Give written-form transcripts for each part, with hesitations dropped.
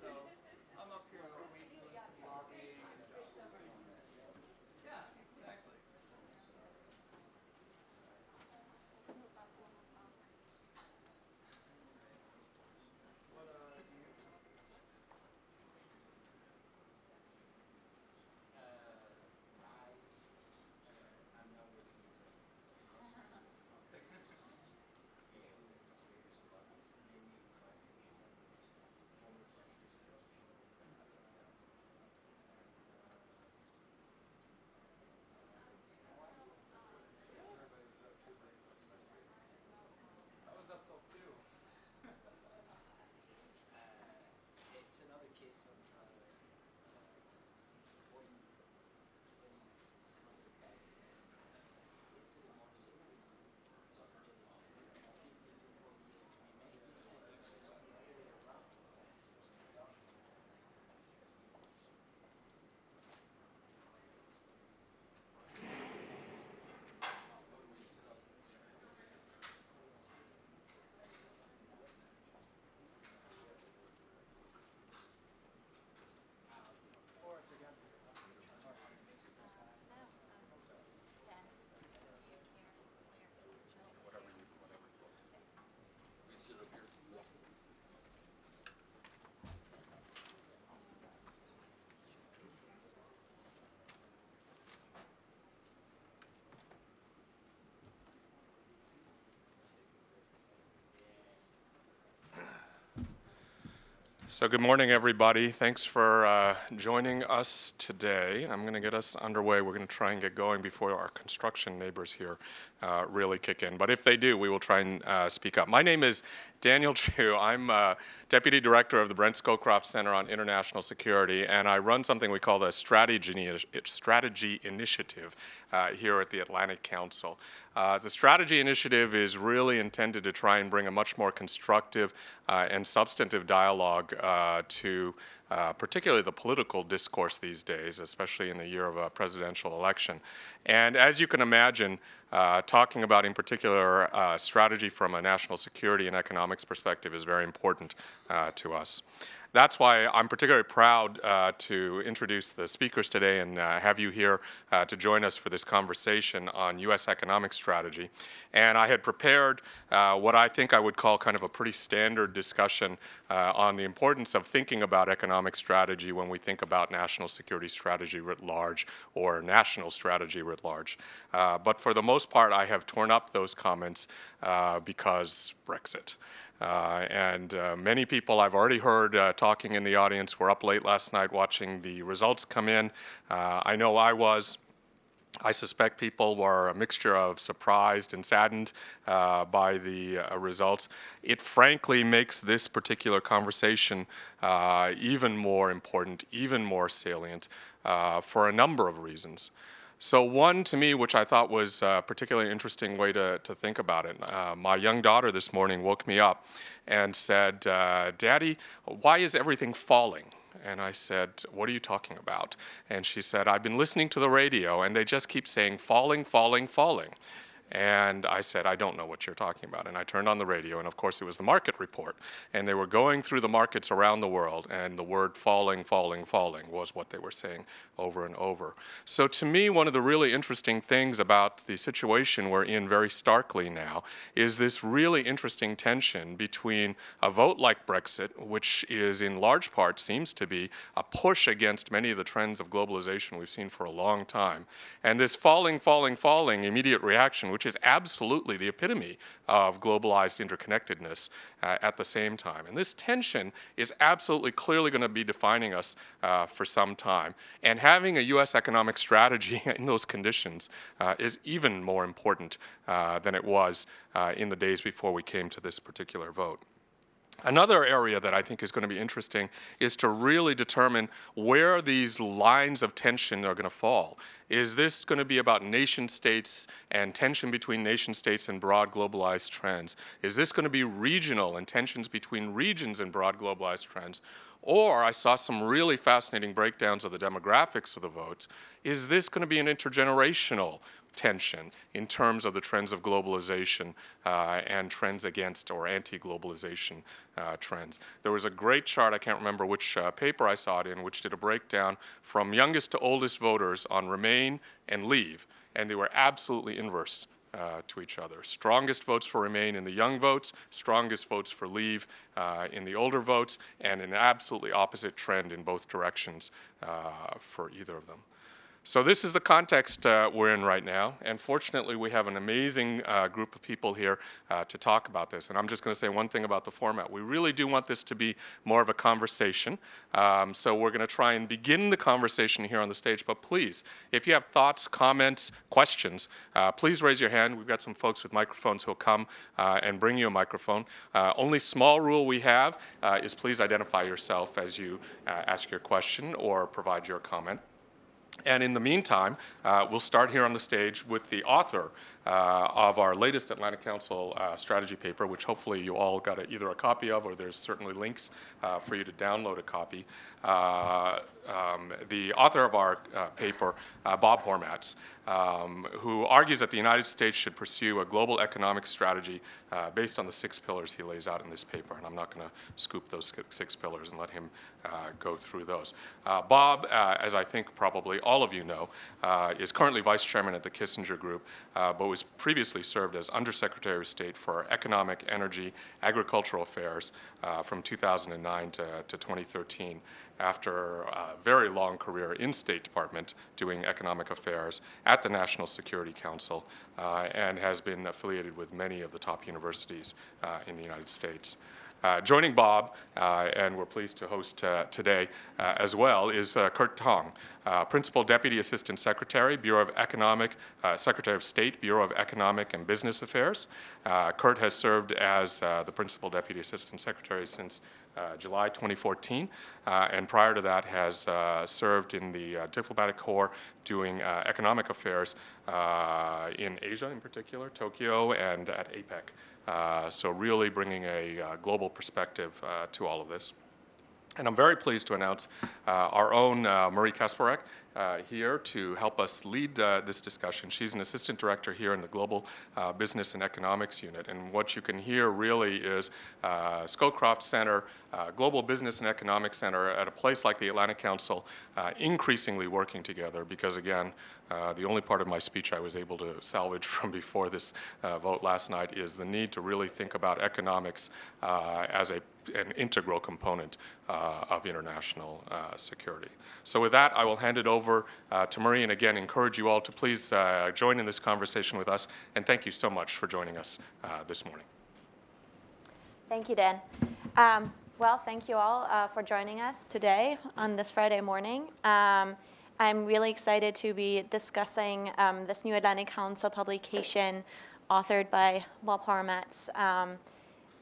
So I'm up here doing some lobbying and yeah, exactly. What do you do? I was up till 2. It's another case of yesterday morning it was maybe 50 to 40 years we made. It's just the other way around. Before I forget, on the Mexico side. So good morning, everybody. Thanks for joining us today. I'm going to get us underway. We're going to try and get going before our construction neighbors here really kick in. But if they do, we will try and speak up. My name is Daniel Chu. I'm Deputy Director of the Brent Scowcroft Center on International Security, and I run something we call the Strategy Initiative here at the Atlantic Council. The Strategy Initiative is really intended to try and bring a much more constructive and substantive dialogue to particularly the political discourse these days, especially in the year of a presidential election. And as you can imagine, talking about in particular strategy from a national security and economics perspective is very important to us. That's why I'm particularly proud to introduce the speakers today and have you here to join us for this conversation on U.S. economic strategy. And I had prepared what I think I would call kind of a pretty standard discussion on the importance of thinking about economic strategy when we think about national security strategy writ large or national strategy writ large. But for the most part, I have torn up those comments because Brexit. And many people I've already heard talking in the audience were up late last night watching the results come in. I know I was. I suspect people were a mixture of surprised and saddened by the results. It frankly makes this particular conversation even more important, even more salient for a number of reasons. So one, to me, which I thought was a particularly interesting way to think about it, my young daughter this morning woke me up and said, Daddy, why is everything falling? And I said, what are you talking about? And she said, I've been listening to the radio and they just keep saying falling, falling, falling. And I said, I don't know what you're talking about. And I turned on the radio, and of course it was the market report. And they were going through the markets around the world, and the word falling, falling, falling was what they were saying over and over. So to me, one of the really interesting things about the situation we're in very starkly now is this really interesting tension between a vote like Brexit, which is in large part seems to be a push against many of the trends of globalization we've seen for a long time, and this falling, falling, falling immediate reaction, which is absolutely the epitome of globalized interconnectedness at the same time. And this tension is absolutely clearly going to be defining us for some time. And having a U.S. economic strategy in those conditions is even more important than it was in the days before we came to this particular vote. Another area that I think is going to be interesting is to really determine where these lines of tension are going to fall. Is this going to be about nation states and tension between nation states and broad globalized trends? Is this going to be regional and tensions between regions and broad globalized trends? Or I saw some really fascinating breakdowns of the demographics of the votes. Is this going to be an intergenerational tension in terms of the trends of globalization and trends against or anti-globalization trends. There was a great chart, I can't remember which paper I saw it in, which did a breakdown from youngest to oldest voters on Remain and Leave, and they were absolutely inverse to each other. Strongest votes for Remain in the young votes, strongest votes for Leave in the older votes, and an absolutely opposite trend in both directions for either of them. So this is the context we're in right now, and fortunately we have an amazing group of people here to talk about this. And I'm just going to say one thing about the format. We really do want this to be more of a conversation, so we're going to try and begin the conversation here on the stage. But please, if you have thoughts, comments, questions, please raise your hand. We've got some folks with microphones who will come and bring you a microphone. Only small rule we have is please identify yourself as you ask your question or provide your comment. And in the meantime, we'll start here on the stage with the author of our latest Atlantic Council strategy paper, which hopefully you all got either a copy of, or there's certainly links for you to download a copy. The author of our paper, Bob Hormats, who argues that the United States should pursue a global economic strategy based on the 6 pillars he lays out in this paper. And I'm not going to scoop those 6 pillars and let him go through those. Bob, as I think probably all of you know, is currently vice chairman at the Kissinger Group, but was previously served as Undersecretary of State for Economic, Energy, Agricultural Affairs from 2009 to 2013, after a very long career in State Department doing economic affairs at the National Security Council, and has been affiliated with many of the top universities in the United States. Joining Bob, and we're pleased to host today as well, is Kurt Tong, Principal Deputy Assistant Secretary, Bureau of Economic, Secretary of State, Bureau of Economic and Business Affairs. Kurt has served as the Principal Deputy Assistant Secretary since July 2014, and prior to that has served in the diplomatic corps doing economic affairs in Asia in particular, Tokyo, and at APEC. So really bringing a global perspective to all of this. And I'm very pleased to announce our own Marie Kasparek here to help us lead this discussion. She's an assistant director here in the Global Business and Economics Unit. And what you can hear really is Scowcroft Center, Global Business and Economics Center at a place like the Atlantic Council increasingly working together, because again, the only part of my speech I was able to salvage from before this vote last night is the need to really think about economics as an integral component of international security. So with that, I will hand it over to Marie, and again, encourage you all to please join in this conversation with us, and thank you so much for joining us this morning. Thank you, Dan. Well, thank you all for joining us today on this Friday morning. I'm really excited to be discussing this new Atlantic Council publication authored by Bob Hormats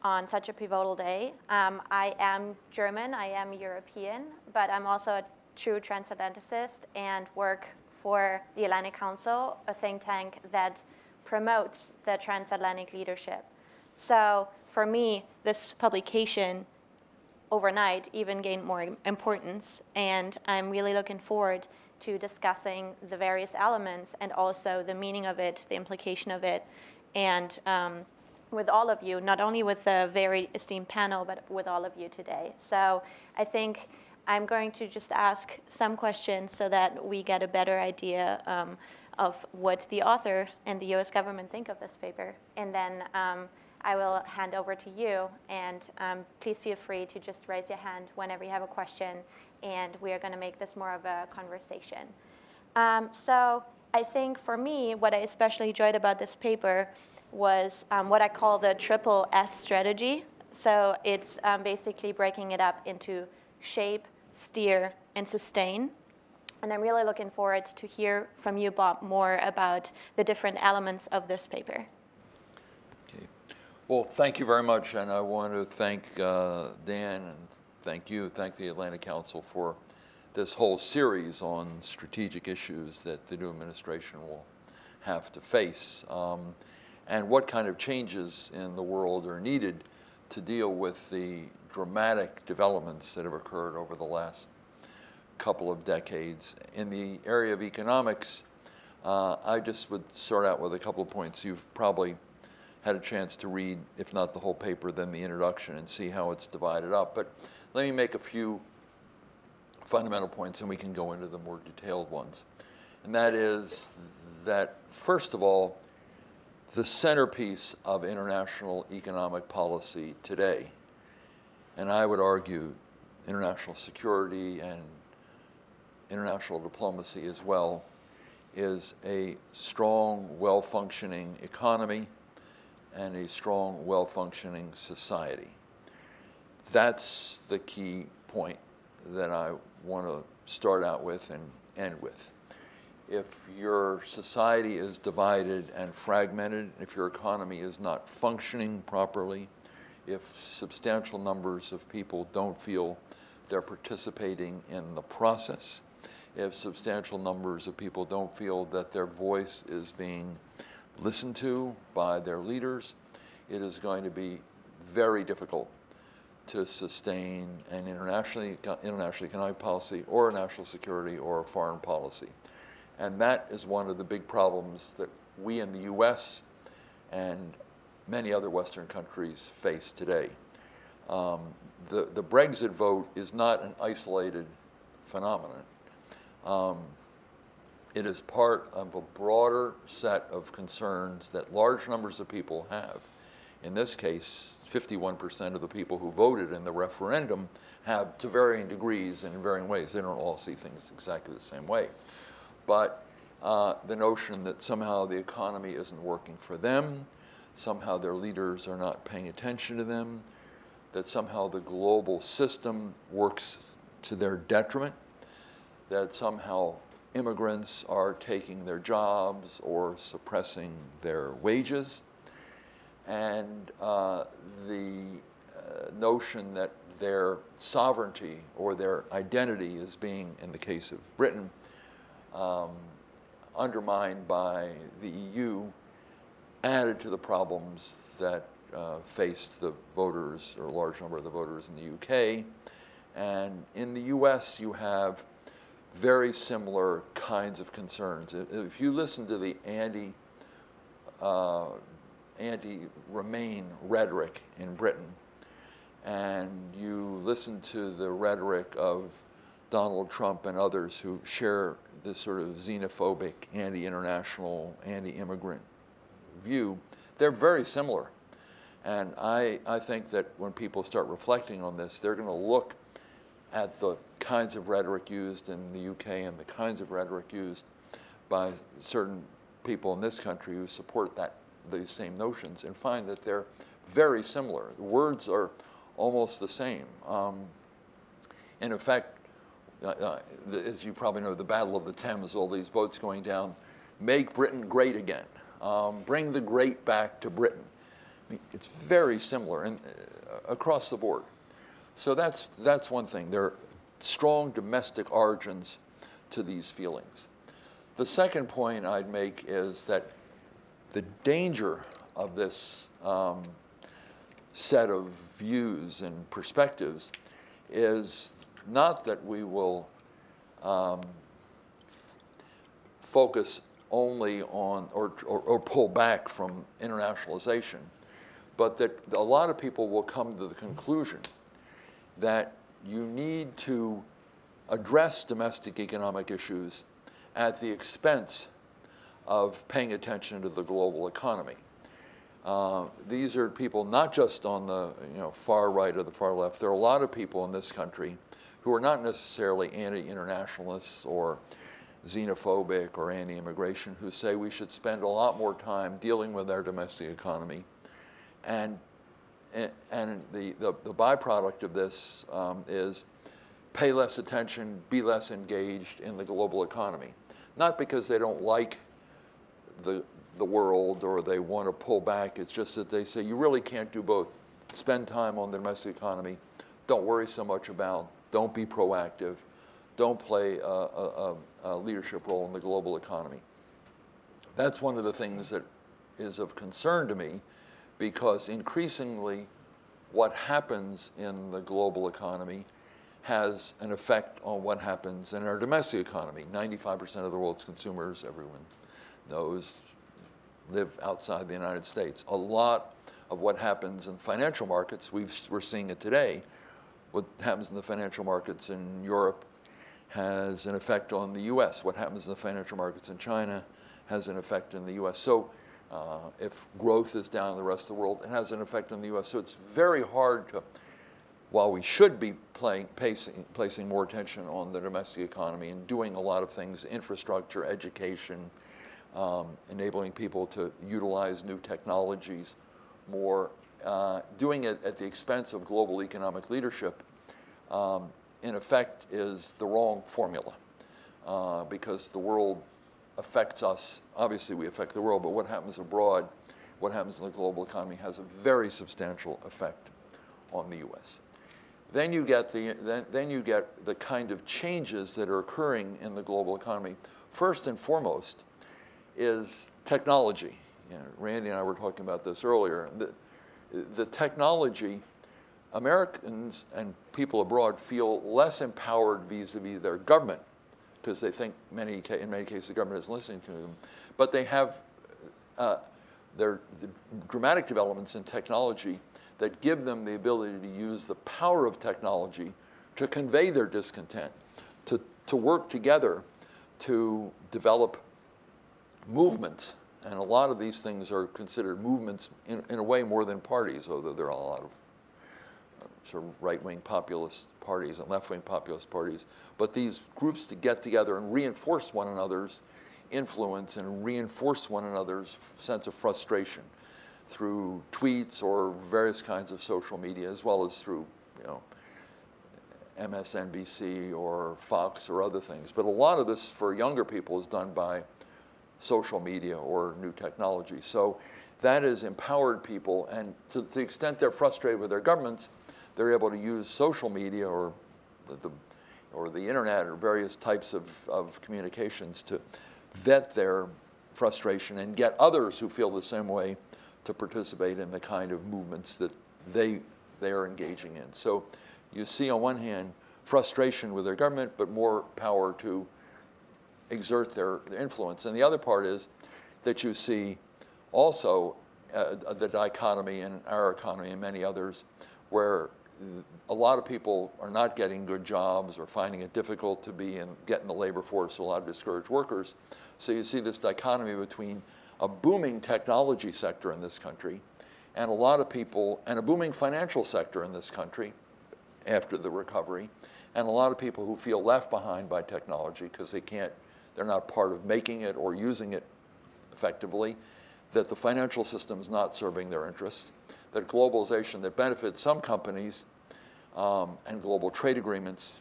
on such a pivotal day. I am German, I am European, but I'm also a true transatlanticist and work for the Atlantic Council, a think tank that promotes the transatlantic leadership. So for me, this publication overnight even gained more importance, and I'm really looking forward to discussing the various elements and also the meaning of it, the implication of it, and with all of you, not only with the very esteemed panel, but with all of you today. So I think I'm going to just ask some questions so that we get a better idea of what the author and the US government think of this paper. And then I will hand over to you, and please feel free to just raise your hand whenever you have a question, and we are going to make this more of a conversation. So I think for me, what I especially enjoyed about this paper was what I call the triple S strategy. So it's basically breaking it up into shape, steer, and sustain. And I'm really looking forward to hear from you, Bob, more about the different elements of this paper. Okay. Well, thank you very much, and I want to thank Dan, and thank the Atlantic Council for this whole series on strategic issues that the new administration will have to face, and what kind of changes in the world are needed to deal with the dramatic developments that have occurred over the last couple of decades. In the area of economics, I just would start out with a couple of points. You've probably had a chance to read, if not the whole paper, then the introduction and see how it's divided up. But let me make a few fundamental points and we can go into the more detailed ones. And that is that, first of all, the centerpiece of international economic policy today, and I would argue international security and international diplomacy as well, is a strong, well-functioning economy and a strong, well-functioning society. That's the key point that I want to start out with and end with. If your society is divided and fragmented, if your economy is not functioning properly, if substantial numbers of people don't feel they're participating in the process, if substantial numbers of people don't feel that their voice is being listened to by their leaders, it is going to be very difficult to sustain an international economic policy or a national security or a foreign policy. And that is one of the big problems that we in the US and many other Western countries face today. The Brexit vote is not an isolated phenomenon. It is part of a broader set of concerns that large numbers of people have. In this case, 51% of the people who voted in the referendum have, to varying degrees and in varying ways. They don't all see things exactly the same way. But the notion that somehow the economy isn't working for them, somehow their leaders are not paying attention to them, that somehow the global system works to their detriment, that somehow immigrants are taking their jobs or suppressing their wages, and the notion that their sovereignty or their identity is being, in the case of Britain, undermined by the EU, added to the problems that faced the voters, or a large number of the voters in the UK. And in the US, you have very similar kinds of concerns. If you listen to the anti-Remain rhetoric in Britain, and you listen to the rhetoric of Donald Trump and others who share this sort of xenophobic, anti-international, anti-immigrant view, they're very similar. And I think that when people start reflecting on this, they're going to look at the kinds of rhetoric used in the UK and the kinds of rhetoric used by certain people in this country who support these same notions and find that they're very similar. The words are almost the same. And in fact, as you probably know, the Battle of the Thames, all these boats going down, make Britain great again. Bring the great back to Britain. I mean, it's very similar and across the board. So that's one thing. There are strong domestic origins to these feelings. The second point I'd make is that the danger of this set of views and perspectives is not that we will focus only on or pull back from internationalization, but that a lot of people will come to the conclusion that you need to address domestic economic issues at the expense of paying attention to the global economy. These are people not just on the far right or the far left. There are a lot of people in this country who are not necessarily anti-internationalists or xenophobic or anti-immigration, who say we should spend a lot more time dealing with our domestic economy. And the byproduct of this is pay less attention, be less engaged in the global economy. Not because they don't like the world or they want to pull back. It's just that they say you really can't do both. Spend time on the domestic economy. Don't worry so much about. Don't be proactive. Don't play a leadership role in the global economy. That's one of the things that is of concern to me, because increasingly what happens in the global economy has an effect on what happens in our domestic economy. 95% of the world's consumers, everyone those live outside the United States. A lot of what happens in financial markets, we're seeing it today, what happens in the financial markets in Europe has an effect on the US. What happens in the financial markets in China has an effect in the US. So if growth is down in the rest of the world, it has an effect on the US. So it's very hard to, while we should be placing more attention on the domestic economy and doing a lot of things, infrastructure, education, enabling people to utilize new technologies more, doing it at the expense of global economic leadership, in effect is the wrong formula, because the world affects us. Obviously we affect the world, but what happens abroad, what happens in the global economy has a very substantial effect on the US. Then you get the kind of changes that are occurring in the global economy. First and foremost is technology. You know, Randy and I were talking about this earlier. The technology, Americans and people abroad feel less empowered vis-a-vis their government because they think in many cases the government is listening to them. But they have the dramatic developments in technology that give them the ability to use the power of technology to convey their discontent, to work together to develop movements. And a lot of these things are considered movements in a way more than parties, although there are a lot of sort of right-wing populist parties and left-wing populist parties. But these groups to get together and reinforce one another's influence and reinforce one another's sense of frustration through tweets or various kinds of social media, as well as through, you know, MSNBC or Fox or other things. But a lot of this for younger people is done by social media or new technology. So that has empowered people, and to the extent they're frustrated with their governments, they're able to use social media or the internet or various types of communications to vet their frustration and get others who feel the same way to participate in the kind of movements that they are engaging in. So you see on one hand frustration with their government, but more power to exert their influence. And the other part is that you see also the dichotomy in our economy and many others where a lot of people are not getting good jobs or finding it difficult to get in the labor force, a lot of discouraged workers. So you see this dichotomy between a booming technology sector in this country and a lot of people, and a booming financial sector in this country after the recovery, and a lot of people who feel left behind by technology because they're not part of making it or using it effectively, that the financial system is not serving their interests, that globalization that benefits some companies and global trade agreements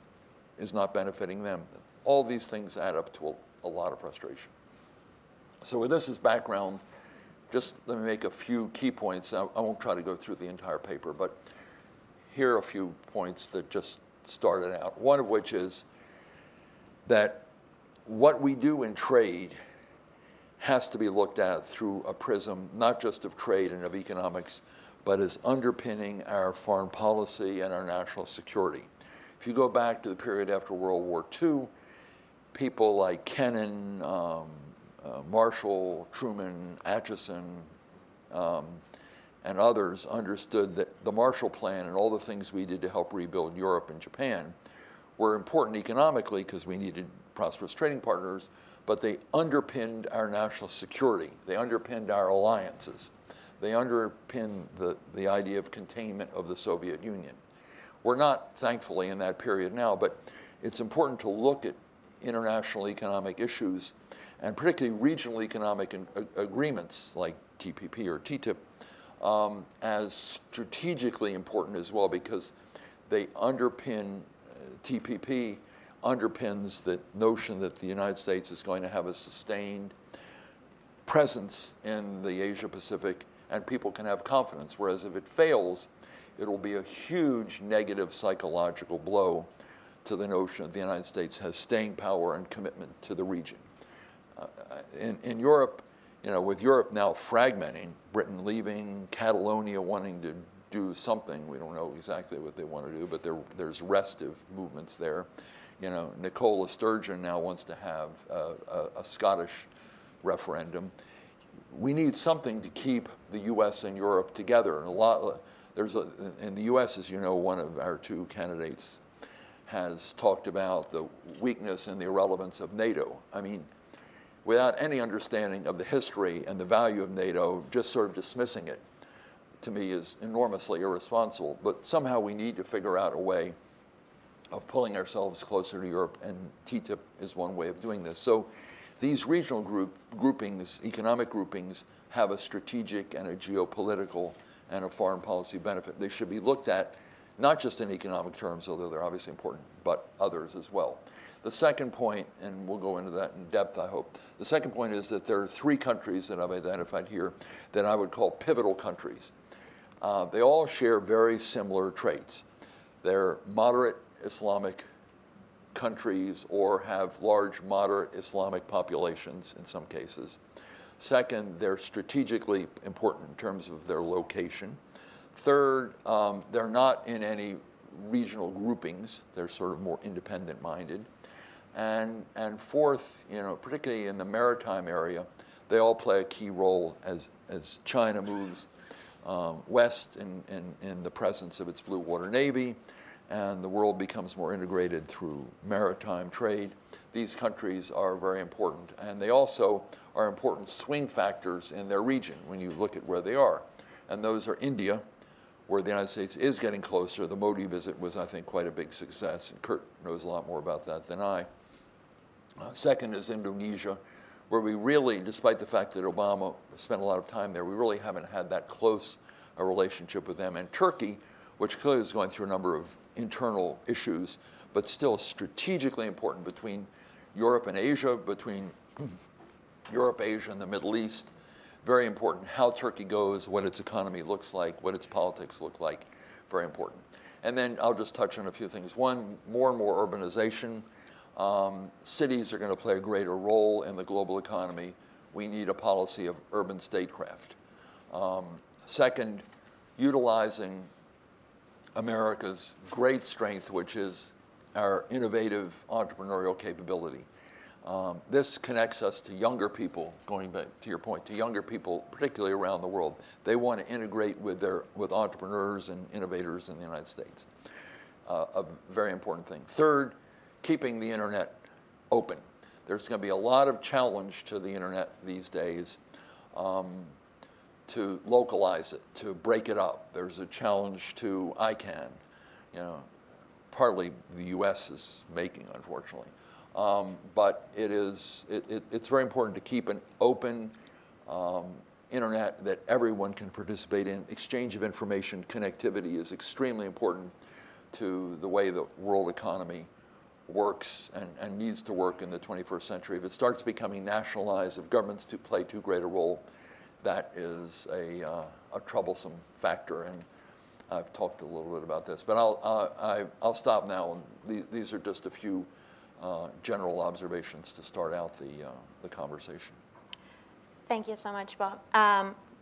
is not benefiting them. All these things add up to a lot of frustration. So with this as background, just let me make a few key points. I won't try to go through the entire paper, but here are a few points that just started out. One of which is that what we do in trade has to be looked at through a prism, not just of trade and of economics, but as underpinning our foreign policy and our national security. If you go back to the period after World War II, people like Kennan, Marshall, Truman, Acheson, and others understood that the Marshall Plan and all the things we did to help rebuild Europe and Japan were important economically because we needed prosperous trading partners, but they underpinned our national security. They underpinned our alliances. They underpinned the idea of containment of the Soviet Union. We're not, thankfully, in that period now, but it's important to look at international economic issues and particularly regional economic agreements like TPP or TTIP as strategically important as well, because they underpin, TPP underpins the notion that the United States is going to have a sustained presence in the Asia Pacific and people can have confidence, whereas if it fails, it'll be a huge negative psychological blow to the notion that the United States has staying power and commitment to the region. In Europe, you know, with Europe now fragmenting, Britain leaving, Catalonia wanting to do something, we don't know exactly what they want to do, but there's restive movements there. You know, Nicola Sturgeon now wants to have a Scottish referendum. We need something to keep the U.S. and Europe together. And in the U.S., as you know, one of our two candidates has talked about the weakness and the irrelevance of NATO. I mean, without any understanding of the history and the value of NATO, just sort of dismissing it, to me, is enormously irresponsible. But somehow we need to figure out a way of pulling ourselves closer to Europe, and TTIP is one way of doing this. So these regional groupings, economic groupings, have a strategic and a geopolitical and a foreign policy benefit. They should be looked at not just in economic terms, although they're obviously important, but others as well. The second point, and we'll go into that in depth, I hope. The second point is that there are 3 countries that I've identified here that I would call pivotal countries. They all share very similar traits. They're moderate Islamic countries or have large moderate Islamic populations in some cases. Second, they're strategically important in terms of their location. Third, they're not in any regional groupings. They're sort of more independent-minded. And fourth, particularly in the maritime area, they all play a key role as China moves west in the presence of its Blue Water Navy, and the world becomes more integrated through maritime trade. These countries are very important, and they also are important swing factors in their region when you look at where they are. And those are India, where the United States is getting closer. The Modi visit was, I think, quite a big success, and Kurt knows a lot more about that than I. Second is Indonesia, where we really, despite the fact that Obama spent a lot of time there, we really haven't had that close a relationship with them. And Turkey, which clearly is going through a number of internal issues, but still strategically important between Europe and Asia, between Europe, Asia, and the Middle East. Very important how Turkey goes, what its economy looks like, what its politics look like. Very important. And then I'll just touch on a few things. One, more and more urbanization. Cities are going to play a greater role in the global economy. We need a policy of urban statecraft. Second, utilizing America's great strength, which is our innovative entrepreneurial capability. This connects us to younger people, going back to your point, to younger people, particularly around the world. They want to integrate with entrepreneurs and innovators in the United States. A very important thing. Third, keeping the internet open. There's going to be a lot of challenge to the internet these days to localize it, to break it up. There's a challenge to ICANN, partly the U.S. is making, unfortunately. But it's very important to keep an open internet that everyone can participate in. Exchange of information, connectivity is extremely important to the way the world economy works and needs to work in the 21st century. If it starts becoming nationalized, if governments play too great a role, that is a troublesome factor. And I've talked a little bit about this, but I'll stop now. These are just a few general observations to start out the conversation. Thank you so much, Bob.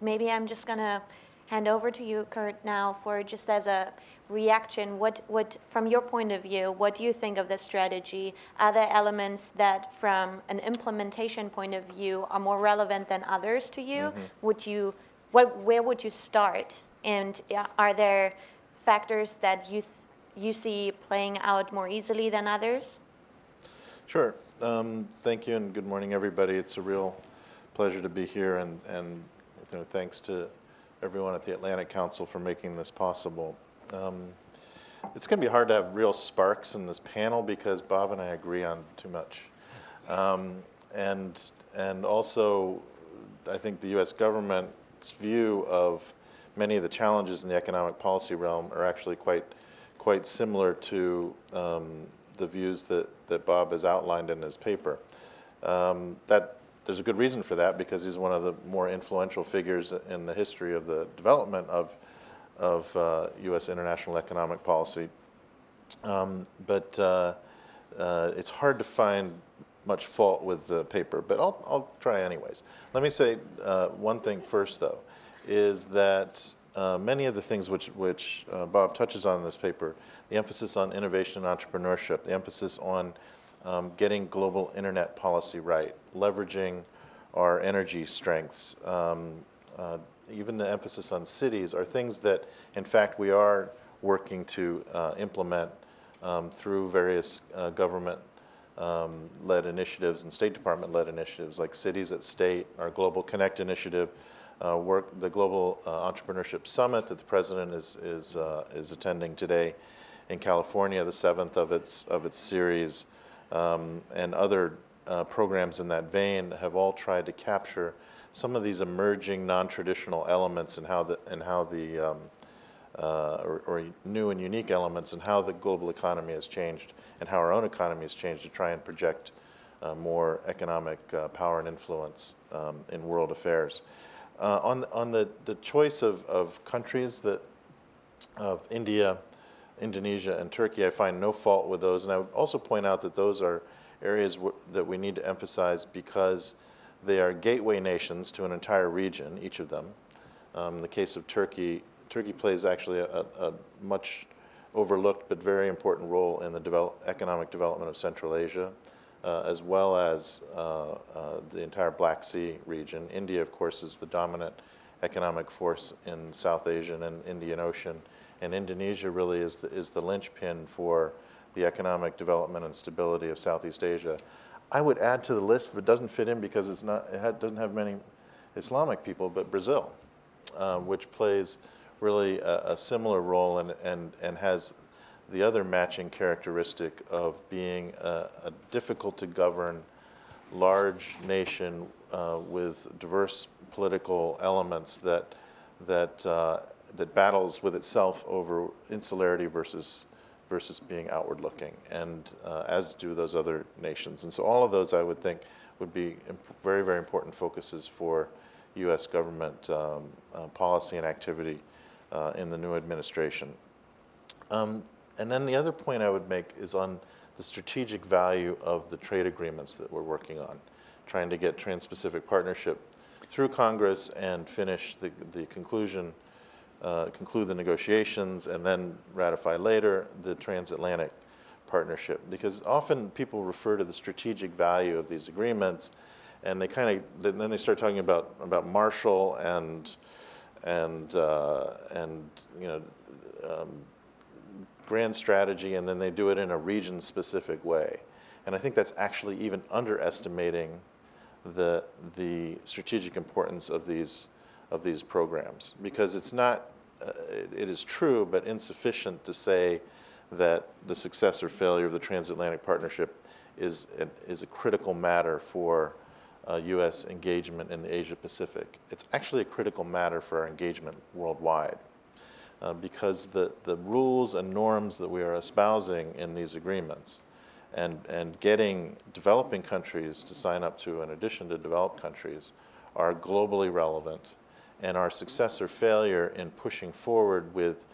Maybe I'm just going to hand over to you, Kurt, now for just as a reaction. What, from your point of view, what do you think of this strategy? Are there elements that, from an implementation point of view, are more relevant than others to you? Mm-hmm. Where would you start? And are there factors that you see playing out more easily than others? Sure. Thank you, and good morning, everybody. It's a real pleasure to be here, and thanks to everyone at the Atlantic Council for making this possible. It's going to be hard to have real sparks in this panel because Bob and I agree on too much. And also, I think the U.S. government's view of many of the challenges in the economic policy realm are actually quite similar to the views that Bob has outlined in his paper. There's a good reason for that because he's one of the more influential figures in the history of the development of U.S. international economic policy. But it's hard to find much fault with the paper, but I'll try anyways. Let me say one thing first, though, is that many of the things which Bob touches on in this paper, the emphasis on innovation and entrepreneurship, the emphasis on getting global internet policy right, leveraging our energy strengths, even the emphasis on cities, are things that, in fact, we are working to implement through various government-led initiatives and State Department-led initiatives, like Cities at State, our Global Connect initiative, the Global Entrepreneurship Summit that the President is attending today in California, the 7th of its series, and other programs in that vein have all tried to capture some of these emerging non-traditional elements and or new and unique elements and how the global economy has changed and how our own economy has changed to try and project more economic power and influence in world affairs. On the choice of countries of India, Indonesia, and Turkey, I find no fault with those. And I would also point out that those are areas that we need to emphasize because they are gateway nations to an entire region, each of them. In the case of Turkey, Turkey plays actually a much overlooked but very important role in the economic development of Central Asia, as well as the entire Black Sea region. India, of course, is the dominant economic force in South Asian and Indian Ocean, and Indonesia really is the linchpin for the economic development and stability of Southeast Asia. I would add to the list, but doesn't fit in because it doesn't have many Islamic people, but Brazil, which plays really a similar role and has the other matching characteristic of being a difficult to govern large nation with diverse political elements that battles with itself over insularity versus being outward looking, and as do those other nations. And so all of those, I would think, would be very, very important focuses for U.S. government policy and activity in the new administration. And then the other point I would make is on the strategic value of the trade agreements that we're working on, trying to get Trans-Pacific Partnership through Congress and finish the conclude the negotiations and then ratify later the Transatlantic Partnership. Because often people refer to the strategic value of these agreements, and then they start talking about Marshall and grand strategy, and then they do it in a region-specific way. And I think that's actually even underestimating the strategic importance of these programs, because it's not. It is true, but insufficient to say that the success or failure of the Transatlantic Partnership is a critical matter for U.S. engagement in the Asia-Pacific. It's actually a critical matter for our engagement worldwide, because the rules and norms that we are espousing in these agreements and getting developing countries to sign up to, in addition to developed countries, are globally relevant, and our success or failure in pushing forward with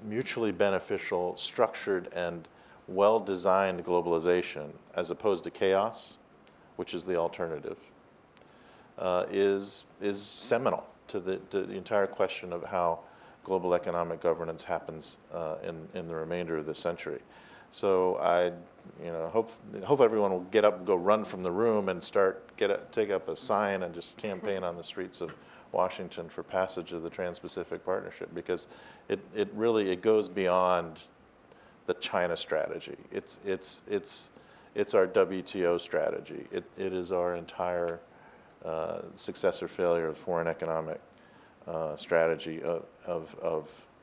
mutually beneficial, structured, and well-designed globalization, as opposed to chaos, which is the alternative, is seminal to the entire question of how global economic governance happens in the remainder of this century. So I hope everyone will get up and go run from the room and take up a sign and just campaign on the streets of Washington for passage of the Trans-Pacific Partnership, because it really goes beyond the China strategy. It's our WTO strategy. It is our entire success or failure of foreign economic strategy of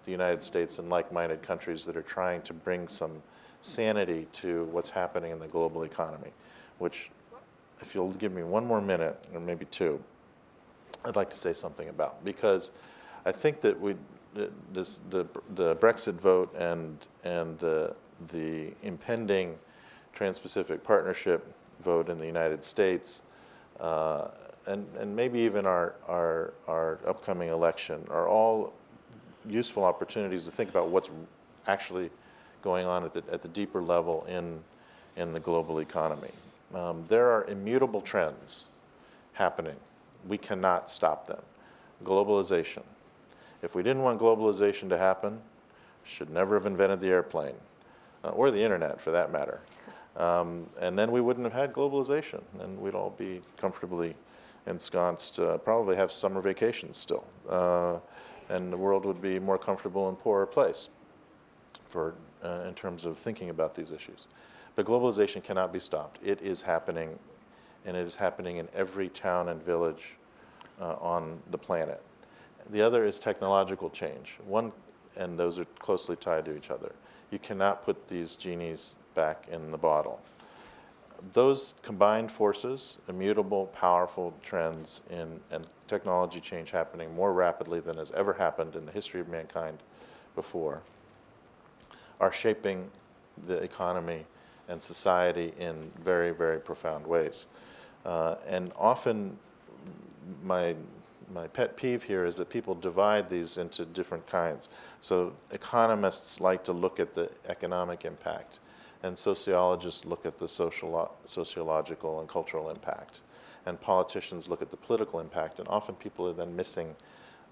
the United States and like-minded countries that are trying to bring some sanity to what's happening in the global economy, which, if you'll give me one more minute, or maybe two, I'd like to say something about, because I think that the Brexit vote and the impending Trans-Pacific Partnership vote in the United States, and maybe even our upcoming election, are all useful opportunities to think about what's actually going on at the deeper level in the global economy. There are immutable trends happening. We cannot stop them. Globalization. If we didn't want globalization to happen, should never have invented the airplane, or the internet for that matter. And then we wouldn't have had globalization, and we'd all be comfortably ensconced, probably have summer vacations still. And the world would be a more comfortable and poorer place in terms of thinking about these issues. But globalization cannot be stopped. It is happening, and it is happening in every town and village on the planet. The other is technological change. And those are closely tied to each other. You cannot put these genies back in the bottle. Those combined forces, immutable, powerful trends and technology change happening more rapidly than has ever happened in the history of mankind before, are shaping the economy and society in very, very profound ways. And often my pet peeve here is that people divide these into different kinds. So economists like to look at the economic impact, and sociologists look at the sociological and cultural impact, and politicians look at the political impact, and often people are then missing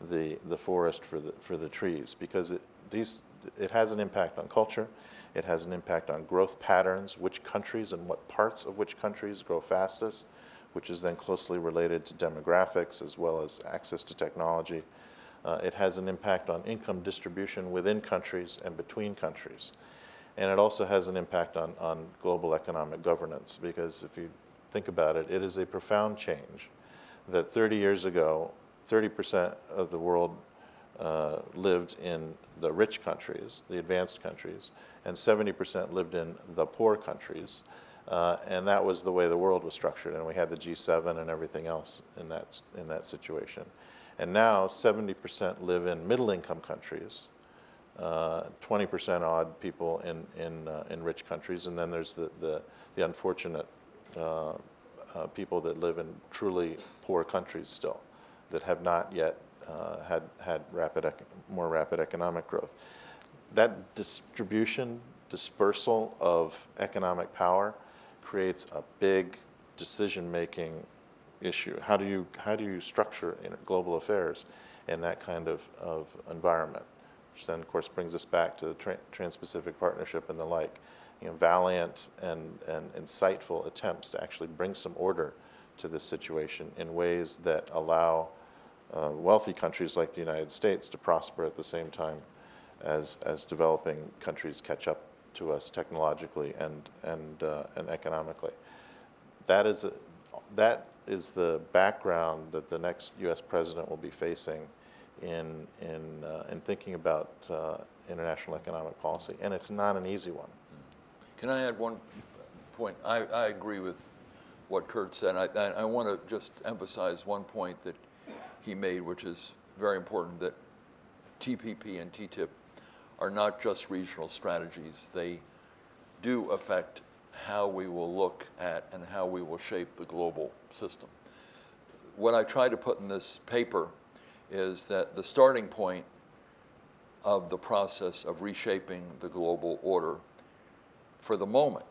the forest for the trees, because it has an impact on culture, it has an impact on growth patterns, which countries and what parts of which countries grow fastest, which is then closely related to demographics as well as access to technology. It has an impact on income distribution within countries and between countries. And it also has an impact on global economic governance, because if you think about it, it is a profound change that 30 years ago, 30% of the world lived in the rich countries, the advanced countries, and 70% lived in the poor countries. And that was the way the world was structured, and we had the G7 and everything else in that situation. And now 70% live in middle-income countries, 20% odd people in rich countries, and then there's the unfortunate people that live in truly poor countries still, that have not yet had more rapid economic growth. That dispersal of economic power creates a big decision-making issue. How do you structure global affairs in that kind of environment? Which then, of course, brings us back to the Trans-Pacific Partnership and the like. Valiant and insightful attempts to actually bring some order to this situation in ways that allow wealthy countries like the United States to prosper at the same time as developing countries catch up to us technologically and economically. That is the background that the next U.S. president will be facing in thinking about international economic policy, and it's not an easy one. Can I add one point? I agree with what Kurt said. I want to just emphasize one point that he made, which is very important, that TPP and TTIP are not just regional strategies. They do affect how we will look at and how we will shape the global system. What I try to put in this paper is that the starting point of the process of reshaping the global order for the moment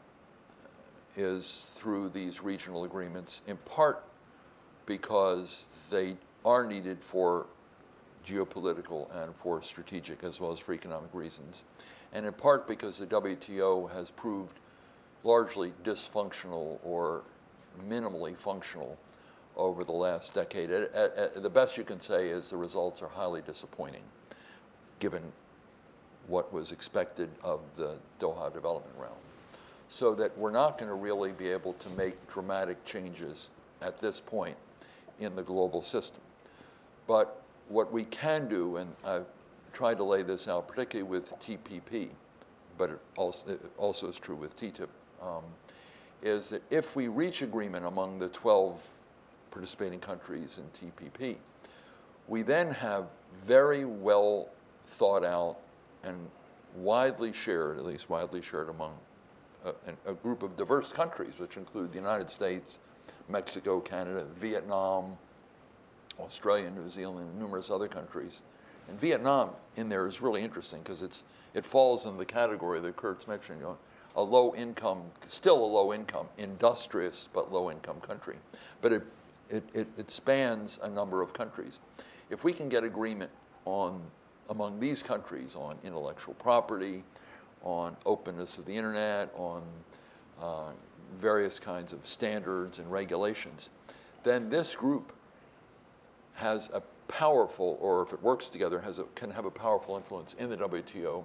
is through these regional agreements, in part because they are needed for geopolitical and for strategic as well as for economic reasons, and in part because the WTO has proved largely dysfunctional or minimally functional over the last decade. The best you can say is the results are highly disappointing, given what was expected of the Doha development round. So that we're not going to really be able to make dramatic changes at this point in the global system. But what we can do, and I've tried to lay this out, particularly with TPP, but it also is true with TTIP, is that if we reach agreement among the 12 participating countries in TPP, we then have very well thought out and widely shared, at least widely shared among a group of diverse countries, which include the United States, Mexico, Canada, Vietnam, Australia, New Zealand, and numerous other countries. And Vietnam in there is really interesting because it falls in the category that Kurt's mentioned, a low income, still a low income, industrious but low income country. But it spans a number of countries. If we can get agreement among these countries on intellectual property, on openness of the internet, on various kinds of standards and regulations, then this group has a powerful, or if it works together, can have a powerful influence in the WTO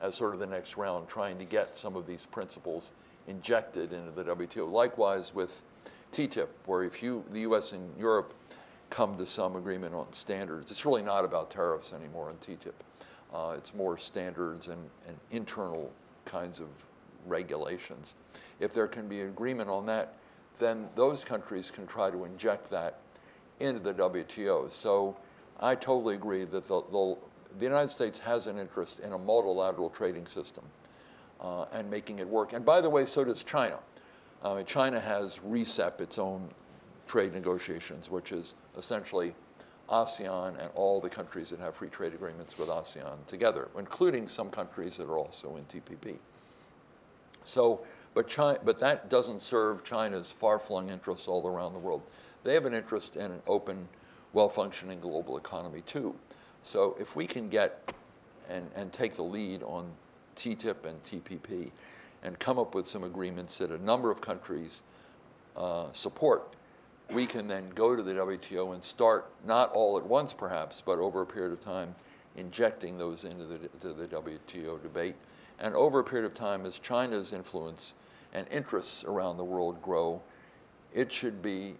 as sort of the next round, trying to get some of these principles injected into the WTO. Likewise with TTIP, where if the US and Europe come to some agreement on standards, it's really not about tariffs anymore in TTIP. It's more standards and internal kinds of regulations. If there can be agreement on that, then those countries can try to inject that into the WTO. So I totally agree that the United States has an interest in a multilateral trading system and making it work. And by the way, so does China. China has RCEP, its own trade negotiations, which is essentially ASEAN and all the countries that have free trade agreements with ASEAN together, including some countries that are also in TPP. So, but that doesn't serve China's far-flung interests all around the world. They have an interest in an open, well-functioning global economy too. So if we can get and take the lead on TTIP and TPP and come up with some agreements that a number of countries support, we can then go to the WTO and start, not all at once perhaps, but over a period of time, injecting those into the WTO debate. And over a period of time, as China's influence and interests around the world grow, it should be,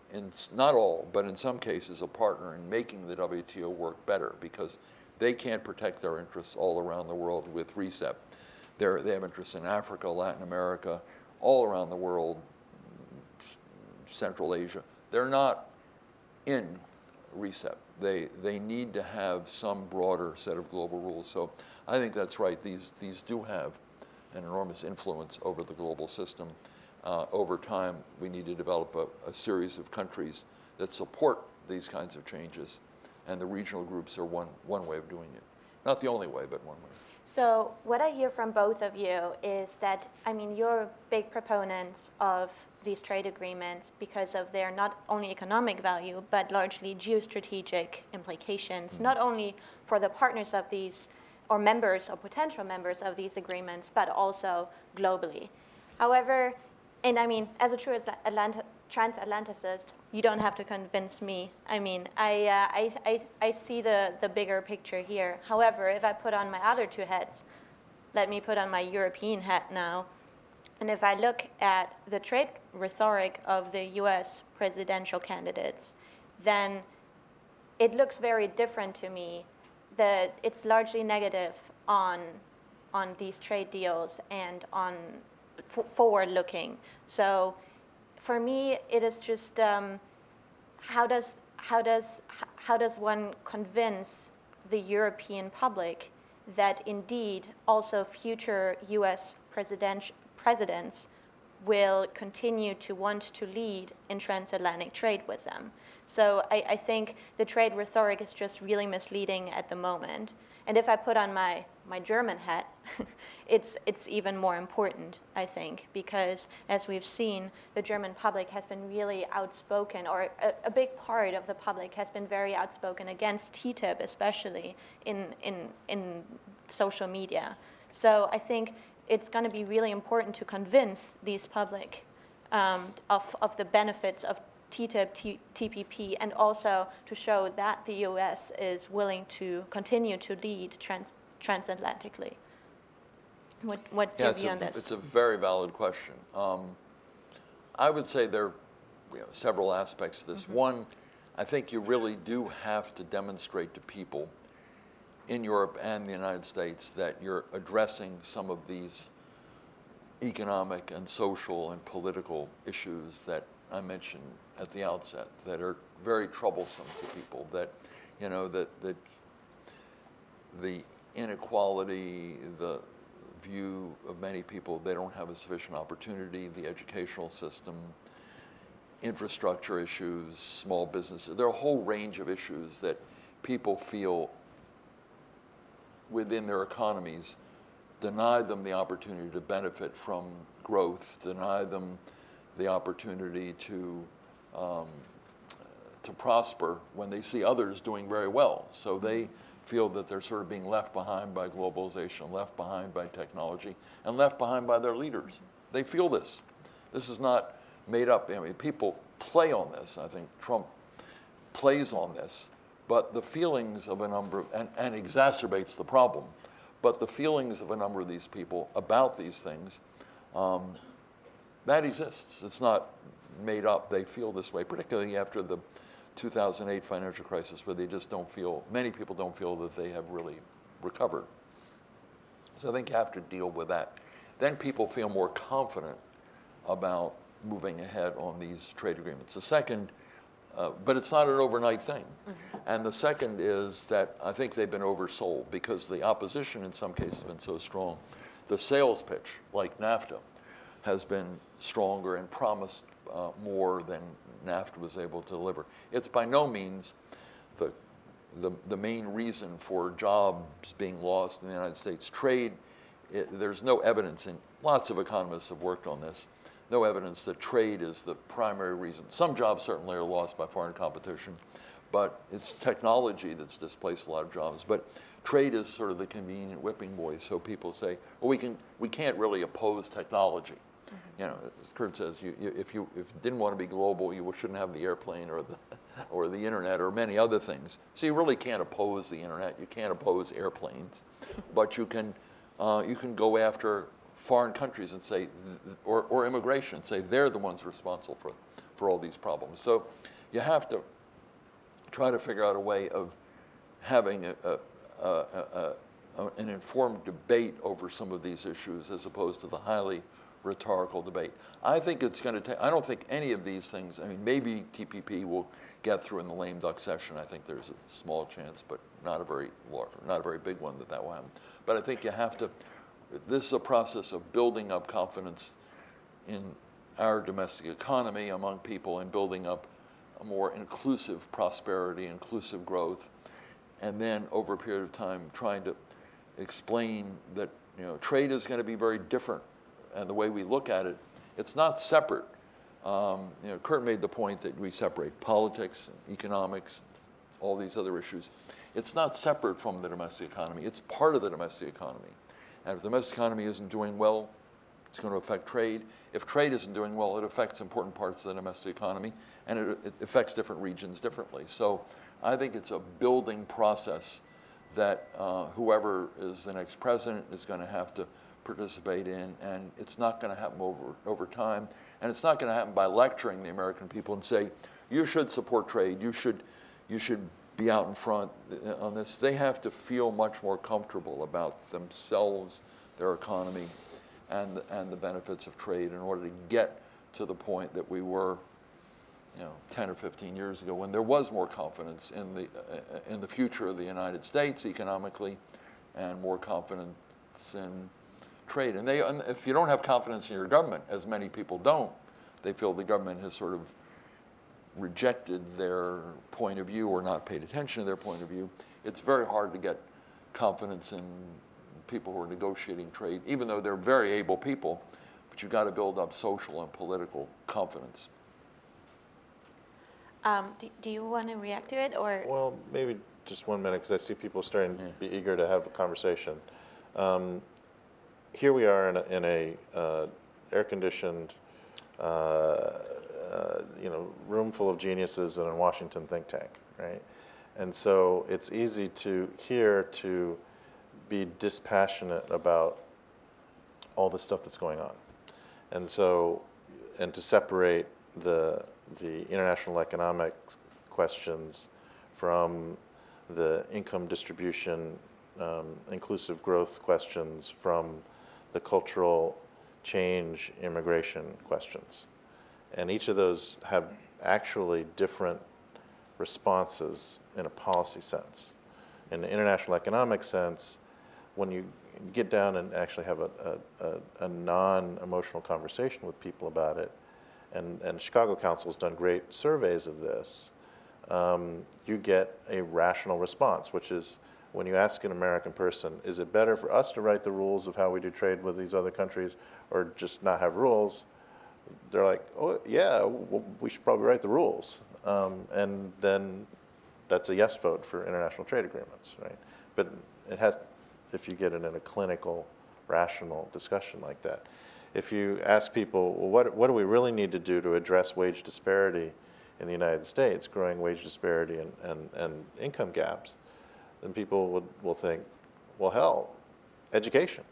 not all, but in some cases, a partner in making the WTO work better, because they can't protect their interests all around the world with RCEP. They have interests in Africa, Latin America, all around the world, Central Asia. They're not in RCEP. They need to have some broader set of global rules. So I think that's right. These do have an enormous influence over the global system. Over time, we need to develop a series of countries that support these kinds of changes, and the regional groups are one way of doing it. Not the only way, but one way. So what I hear from both of you is that, I mean, you're big proponents of these trade agreements because of their not only economic value, but largely geostrategic implications, not only for the partners of these, or members or potential members of these agreements, but also globally. However, and I mean, as a true transatlanticist, you don't have to convince me. I mean, I see the bigger picture here. However, if I put on my other two hats, let me put on my European hat now. And if I look at the trade rhetoric of the US presidential candidates, then it looks very different to me. That it's largely negative on these trade deals and on forward-looking. So for me, it is just how does one convince the European public that indeed also future US presidents will continue to want to lead in transatlantic trade with them? So I think the trade rhetoric is just really misleading at the moment. And if I put on my German hat, it's even more important, I think, because as we've seen, the German public has been really outspoken, or a big part of the public has been very outspoken against TTIP, especially in social media. So I think it's going to be really important to convince these public of the benefits of TTIP, TPP, and also to show that the US is willing to continue to lead transatlantically. What's your view on this? It's a very valid question. I would say there are several aspects to this. One, I think you really do have to demonstrate to people in Europe and the United States that you're addressing some of these economic and social and political issues that I mentioned at the outset that are very troublesome to people, that, you know, that the inequality, the view of many people, they don't have a sufficient opportunity, the educational system, infrastructure issues, small businesses. There are a whole range of issues that people feel within their economies deny them the opportunity to benefit from growth, deny them the opportunity to prosper when they see others doing very well. So they feel that they're sort of being left behind by globalization, left behind by technology, and left behind by their leaders. They feel this. This is not made up. I mean, people play on this. I think Trump plays on this, but the feelings of a number, and exacerbates the problem, but the feelings of a number of these people about these things, that exists. It's not made up. They feel this way, particularly after the 2008 financial crisis, where they just don't feel, many people don't feel that they have really recovered. So I think you have to deal with that. Then people feel more confident about moving ahead on these trade agreements. The second, but it's not an overnight thing. And the second is that I think they've been oversold because the opposition in some cases has been so strong. The sales pitch, like NAFTA, has been stronger and promised more than NAFTA was able to deliver. It's by no means the main reason for jobs being lost in the United States. Trade, there's no evidence, and lots of economists have worked on this, no evidence that trade is the primary reason. Some jobs certainly are lost by foreign competition, but it's technology that's displaced a lot of jobs. But trade is sort of the convenient whipping boy. So people say, well, we can't really oppose technology. You know, as Kurt says, if you didn't want to be global, you shouldn't have the airplane or the internet or many other things. So you really can't oppose the internet. You can't oppose airplanes, but you can go after foreign countries and say, or immigration, and say they're the ones responsible for all these problems. So you have to try to figure out a way of having an informed debate over some of these issues as opposed to the highly rhetorical debate. I think it's going to take, I don't think any of these things, I mean, maybe TPP will get through in the lame duck session. I think there's a small chance, but not a very big one that will happen. But I think you have to, this is a process of building up confidence in our domestic economy among people and building up a more inclusive prosperity, inclusive growth, and then over a period of time trying to explain that, you know, trade is going to be very different, and the way we look at it, it's not separate. You know, Kurt made the point that we separate politics, economics, all these other issues. It's not separate from the domestic economy. It's part of the domestic economy. And if the domestic economy isn't doing well, it's going to affect trade. If trade isn't doing well, it affects important parts of the domestic economy, and it affects different regions differently. So I think it's a building process that whoever is the next president is going to have to participate in, and it's not going to happen over time, and it's not going to happen by lecturing the American people and say, you should support trade, you should be out in front on this. They have to feel much more comfortable about themselves, their economy, and the benefits of trade in order to get to the point that we were, you know, 10 or 15 years ago, when there was more confidence in the future of the United States economically, and more confidence in trade. And if you don't have confidence in your government, as many people don't, they feel the government has sort of rejected their point of view or not paid attention to their point of view. It's very hard to get confidence in people who are negotiating trade, even though they're very able people, but you've got to build up social and political confidence. Do you want to react to it, or? Well, maybe just 1 minute, because I see people starting to be eager to have a conversation. Here we are in a air-conditioned, you know, room full of geniuses in a Washington think tank, right? And so it's easy to be dispassionate about all the stuff that's going on, and to separate the international economic questions from the income distribution, inclusive growth questions from the cultural change, immigration questions. And each of those have actually different responses in a policy sense. In the international economic sense, when you get down and actually have a non-emotional conversation with people about it, and Chicago Council's done great surveys of this, you get a rational response, which is when you ask an American person, is it better for us to write the rules of how we do trade with these other countries or just not have rules? They're like, oh, yeah, well, we should probably write the rules. And then that's a yes vote for international trade agreements, right? But it has, if you get it in a clinical, rational discussion like that. if you ask people, well, what do we really need to do to address wage disparity in the United States, growing wage disparity and income gaps, then people will think, well, hell, education,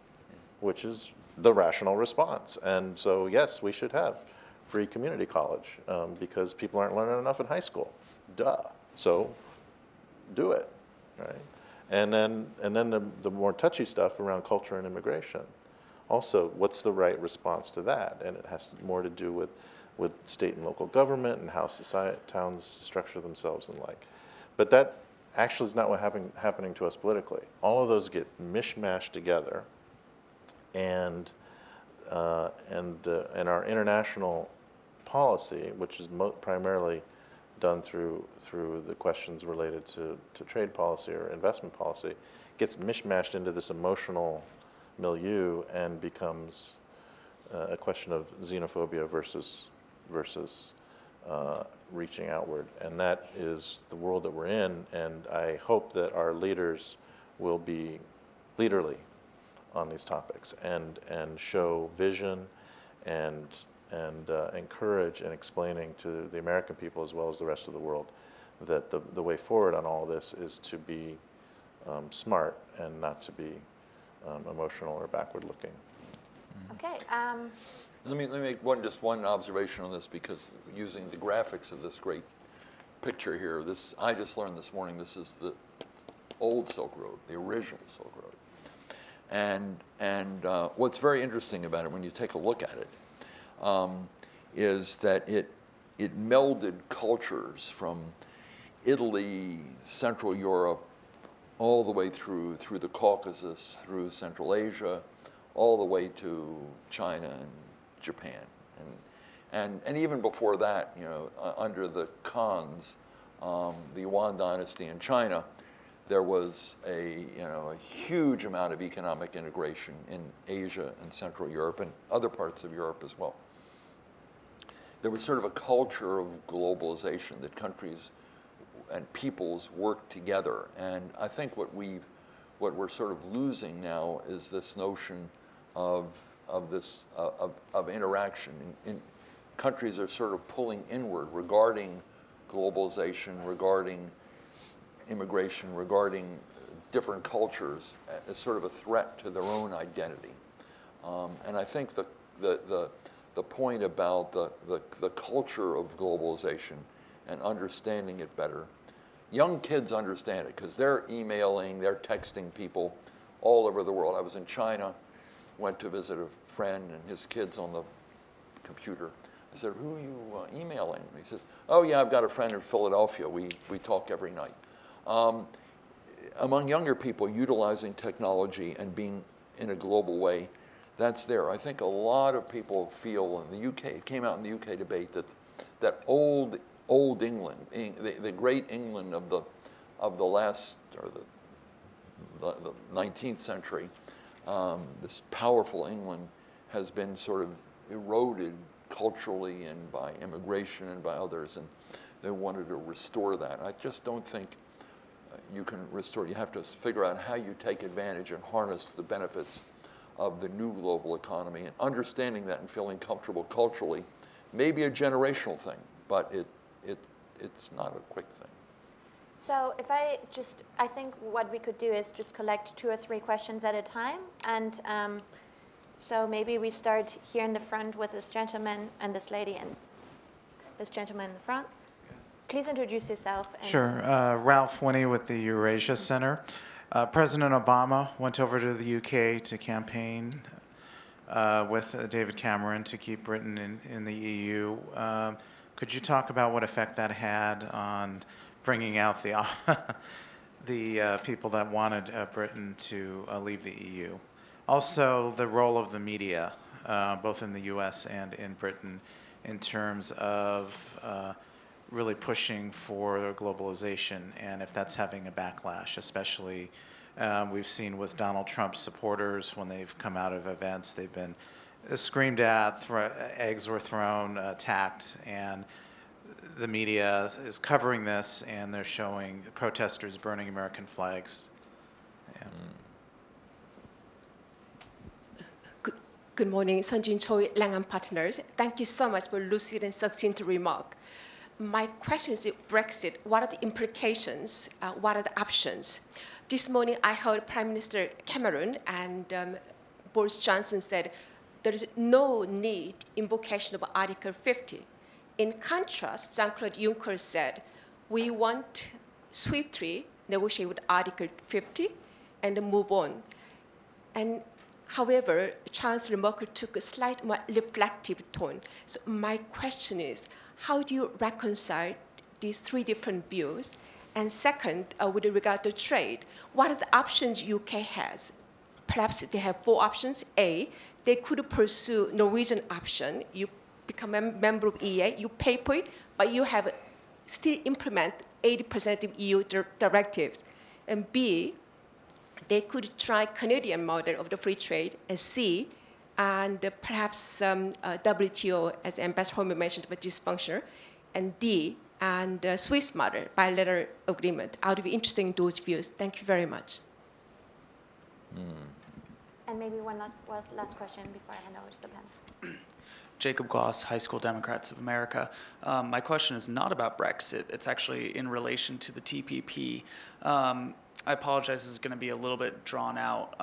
which is the rational response. And so, yes, we should have free community college because people aren't learning enough in high school. Duh. So do it, right? And then the more touchy stuff around culture and immigration. Also, what's the right response to that? And it has more to do with state and local government and how towns structure themselves and like. But that actually is not what happening to us politically. All of those get mishmashed together, and our international policy, which is primarily done through the questions related to trade policy or investment policy, gets mishmashed into this emotional milieu and becomes a question of xenophobia versus reaching outward. And that is the world that we're in, and I hope that our leaders will be leaderly on these topics and show vision and encourage in explaining to the American people as well as the rest of the world that the way forward on all this is to be smart and not to be emotional or backward looking. Okay. Let me make just one observation on this, because using the graphics of this great picture here, I just learned this morning this is the old Silk Road, the original Silk Road. And what's very interesting about it when you take a look at it is that it melded cultures from Italy, Central Europe, all the way through the Caucasus, through Central Asia, all the way to China and Japan. And even before that, under the Khans, the Yuan dynasty in China, there was a huge amount of economic integration in Asia and Central Europe and other parts of Europe as well. There was sort of a culture of globalization that countries and peoples work together. And I think what we're sort of losing now is this notion of interaction. Countries are sort of pulling inward regarding globalization, regarding immigration, regarding different cultures as sort of a threat to their own identity. And I think the point about the culture of globalization and understanding it better, young kids understand it because they're emailing, they're texting people all over the world. I was in China, went to visit a friend and his kids on the computer. I said, who are you emailing? He says, oh yeah, I've got a friend in Philadelphia. We talk every night. Among younger people, utilizing technology and being in a global way, that's there. I think a lot of people feel in the UK, it came out in the UK debate that old England, the great England of the last, or the 19th century, this powerful England has been sort of eroded culturally and by immigration and by others, and they wanted to restore that. I just don't think you can restore. You have to figure out how you take advantage and harness the benefits of the new global economy, and understanding that and feeling comfortable culturally may be a generational thing, but it's not a quick thing. So I think what we could do is just collect 2 or 3 questions at a time. And so maybe we start here in the front with this gentleman and this lady and this gentleman in the front. Please introduce yourself. Sure. Ralph Winnie with the Eurasia Center. President Obama went over to the UK to campaign with David Cameron to keep Britain in the EU. Could you talk about what effect that had on bringing out the people that wanted Britain to leave the EU? Also, the role of the media, both in the US and in Britain, in terms of really pushing for globalization, and if that's having a backlash, especially we've seen with Donald Trump's supporters when they've come out of events, they've been screamed at, eggs were thrown, attacked, and the media is covering this, and they're showing protesters burning American flags. Yeah. Good morning, Sunjin Choi, Langham Partners. Thank you so much for lucid and succinct remark. My question is Brexit. What are the implications? What are the options? This morning, I heard Prime Minister Cameron and Boris Johnson said there is no need invocation of Article 50. In contrast, Jean-Claude Juncker said, we want swiftly negotiate with Article 50 and move on. And however, Chancellor Merkel took a slight more reflective tone. So my question is, how do you reconcile these three different views? And second, with regard to trade, what are the options UK has? Perhaps they have 4 options. A, they could pursue Norwegian option. You become a member of EA, you pay for it, but you have still implement 80% of EU directives. And B, they could try Canadian model of the free trade, and C, and perhaps WTO, as Ambassador Holman mentioned, but dysfunctional, and D, and Swiss model, bilateral agreement. I would be interested in those views. Thank you very much. And maybe one last question before I hand over to the panel. Jacob Goss, High School Democrats of America. My question is not about Brexit. It's actually in relation to the TPP. I apologize, this is going to be a little bit drawn out.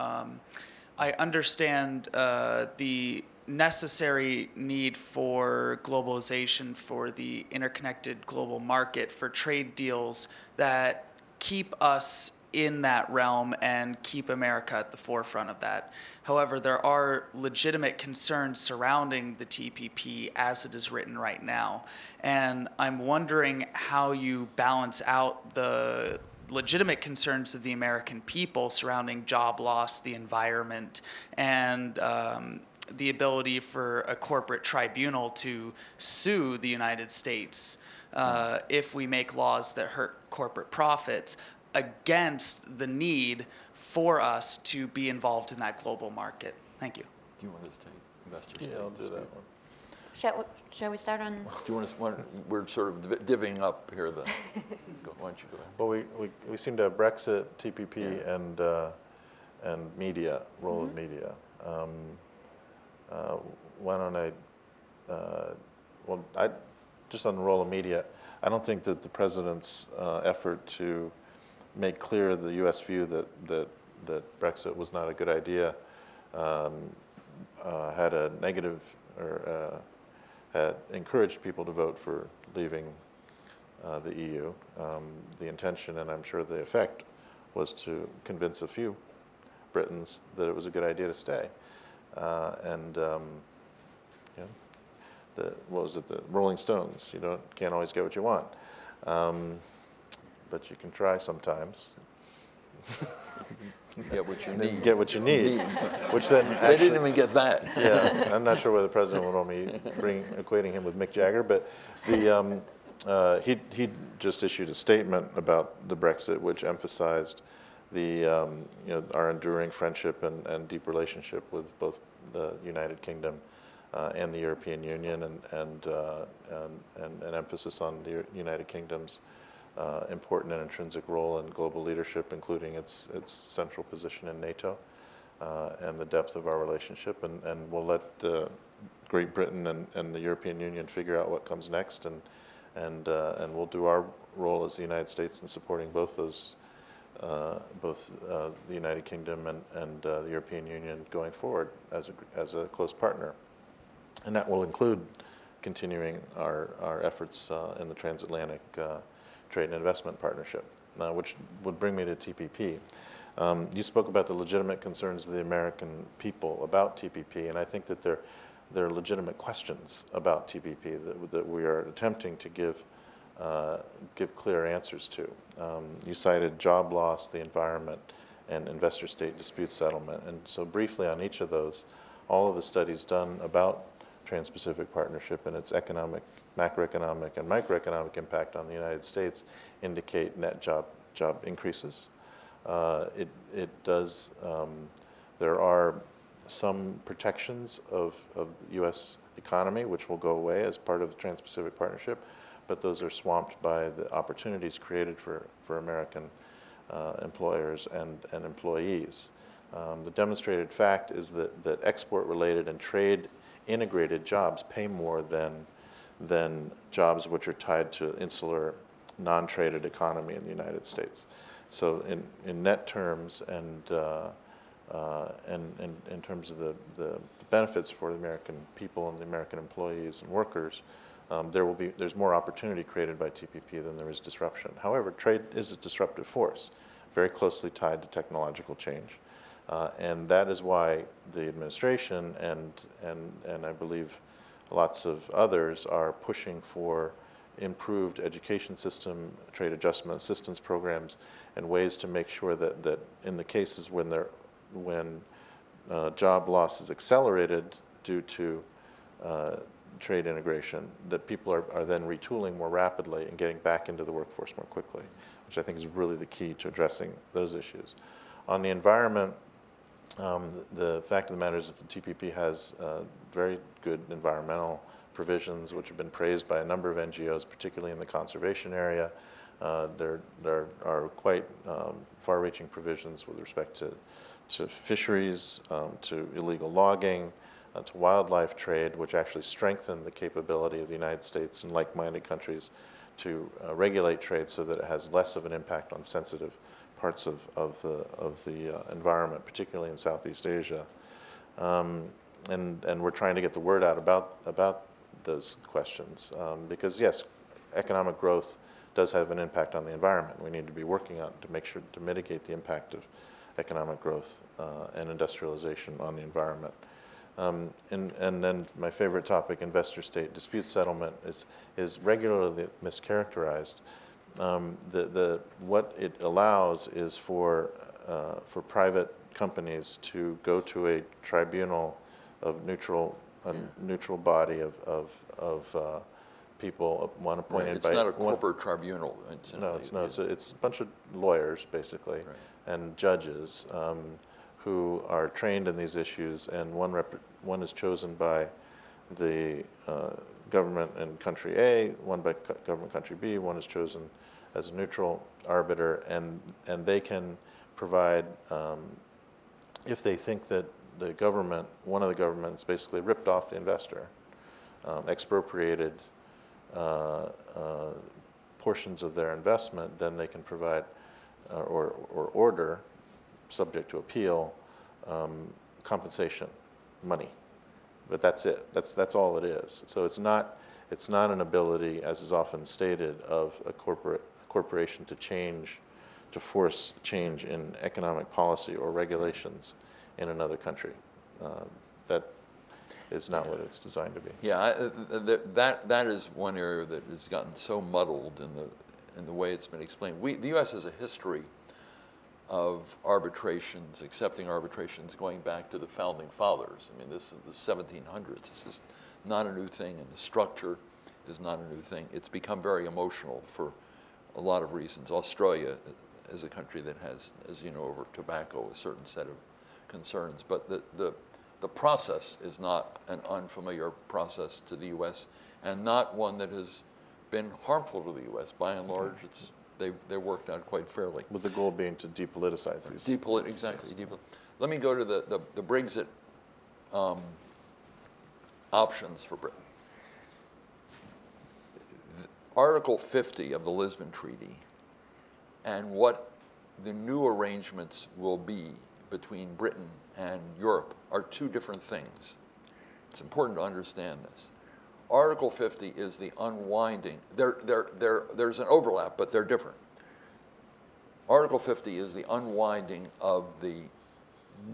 I understand the necessary need for globalization, for the interconnected global market, for trade deals that keep us in that realm and keep America at the forefront of that. However, there are legitimate concerns surrounding the TPP as it is written right now. And I'm wondering how you balance out the legitimate concerns of the American people surrounding job loss, the environment, and the ability for a corporate tribunal to sue the United States if we make laws that hurt corporate profits, against the need for us to be involved in that global market. Thank you. Do you want to take investor Yeah, states? I'll do that one. Shall we start on? Do you want to, we're sort of divvying up here. Why don't you go ahead? Well, we seem to have Brexit, TPP, and media, role of media. Why don't I just on the role of media, I don't think that the president's effort to make clear the U.S. view that Brexit was not a good idea had a negative or had encouraged people to vote for leaving the EU. The intention, and I'm sure the effect, was to convince a few Britons that it was a good idea to stay. What was it? The Rolling Stones. You can't always get what you want, but you can try sometimes. Get what you need. Get what you need, which then They actually, didn't even get that. yeah, I'm not sure whether the president would want me equating him with Mick Jagger, but he just issued a statement about the Brexit, which emphasized our enduring friendship and deep relationship with both the United Kingdom and the European Union, and an emphasis on the United Kingdom's important and intrinsic role in global leadership, including its central position in NATO and the depth of our relationship. And we'll let Great Britain and the European Union figure out what comes next, and we'll do our role as the United States in supporting both those, both the United Kingdom and the European Union going forward as a close partner. And that will include continuing our efforts in the transatlantic trade and investment partnership, which would bring me to TPP. You spoke about the legitimate concerns of the American people about TPP, and I think that there are legitimate questions about TPP that we are attempting to give clear answers to. You cited job loss, the environment, and investor-state dispute settlement. And so briefly on each of those, all of the studies done about Trans-Pacific Partnership and its economic, macroeconomic, and microeconomic impact on the United States indicate net job increases. It does, there are some protections of the U.S. economy which will go away as part of the Trans-Pacific Partnership, but those are swamped by the opportunities created for American employers and employees. The demonstrated fact is that export-related and trade-integrated jobs pay more than jobs which are tied to insular, non-traded economy in the United States. So in net terms and in terms of the benefits for the American people and the American employees and workers, there's more opportunity created by TPP than there is disruption. However, trade is a disruptive force, very closely tied to technological change. And that is why the administration and I believe lots of others are pushing for improved education system, trade adjustment assistance programs, and ways to make sure that in the cases when job loss is accelerated due to trade integration, that people are then retooling more rapidly and getting back into the workforce more quickly, which I think is really the key to addressing those issues. On the environment, the fact of the matter is that the TPP has very good environmental provisions, which have been praised by a number of NGOs, particularly in the conservation area. There are quite far-reaching provisions with respect to fisheries, to illegal logging, to wildlife trade, which actually strengthen the capability of the United States and like-minded countries to regulate trade so that it has less of an impact on sensitive parts of the environment, particularly in Southeast Asia. And we're trying to get the word out about those questions because, yes, economic growth does have an impact on the environment. We need to be working on to make sure to mitigate the impact of economic growth and industrialization on the environment. And then my favorite topic, investor-state dispute settlement, is regularly mischaracterized. What it allows is for private companies to go to a tribunal of neutral body of people, one appointed Right. by. It's not a corporate tribunal. It's a bunch of lawyers basically, right, and judges who are trained in these issues, and one is chosen by the government in country A, one by government country B, one is chosen as a neutral arbiter, and they can provide, if they think that the government, one of the governments basically ripped off the investor, expropriated portions of their investment, then they can provide or order, subject to appeal, compensation, money. But that's it. That's all it is. So it's not an ability, as is often stated, of a corporation to force change in economic policy or regulations in another country. That is not what it's designed to be. Yeah, that is one area that has gotten so muddled in the way it's been explained. The U.S. has a history of arbitrations, accepting arbitrations going back to the founding fathers. I mean, this is the 1700s. This is not a new thing, and the structure is not a new thing. It's become very emotional for a lot of reasons. Australia is a country that has, as you know, over tobacco, a certain set of concerns. But the process is not an unfamiliar process to the U.S. and not one that has been harmful to the U.S. By and large, they worked out quite fairly. With the goal being to depoliticize these. Exactly. Let me go to the Brexit options for Britain. Article 50 of the Lisbon Treaty and what the new arrangements will be between Britain and Europe are two different things. It's important to understand this. Article 50 is the unwinding. There's an overlap, but they're different. Article 50 is the unwinding of the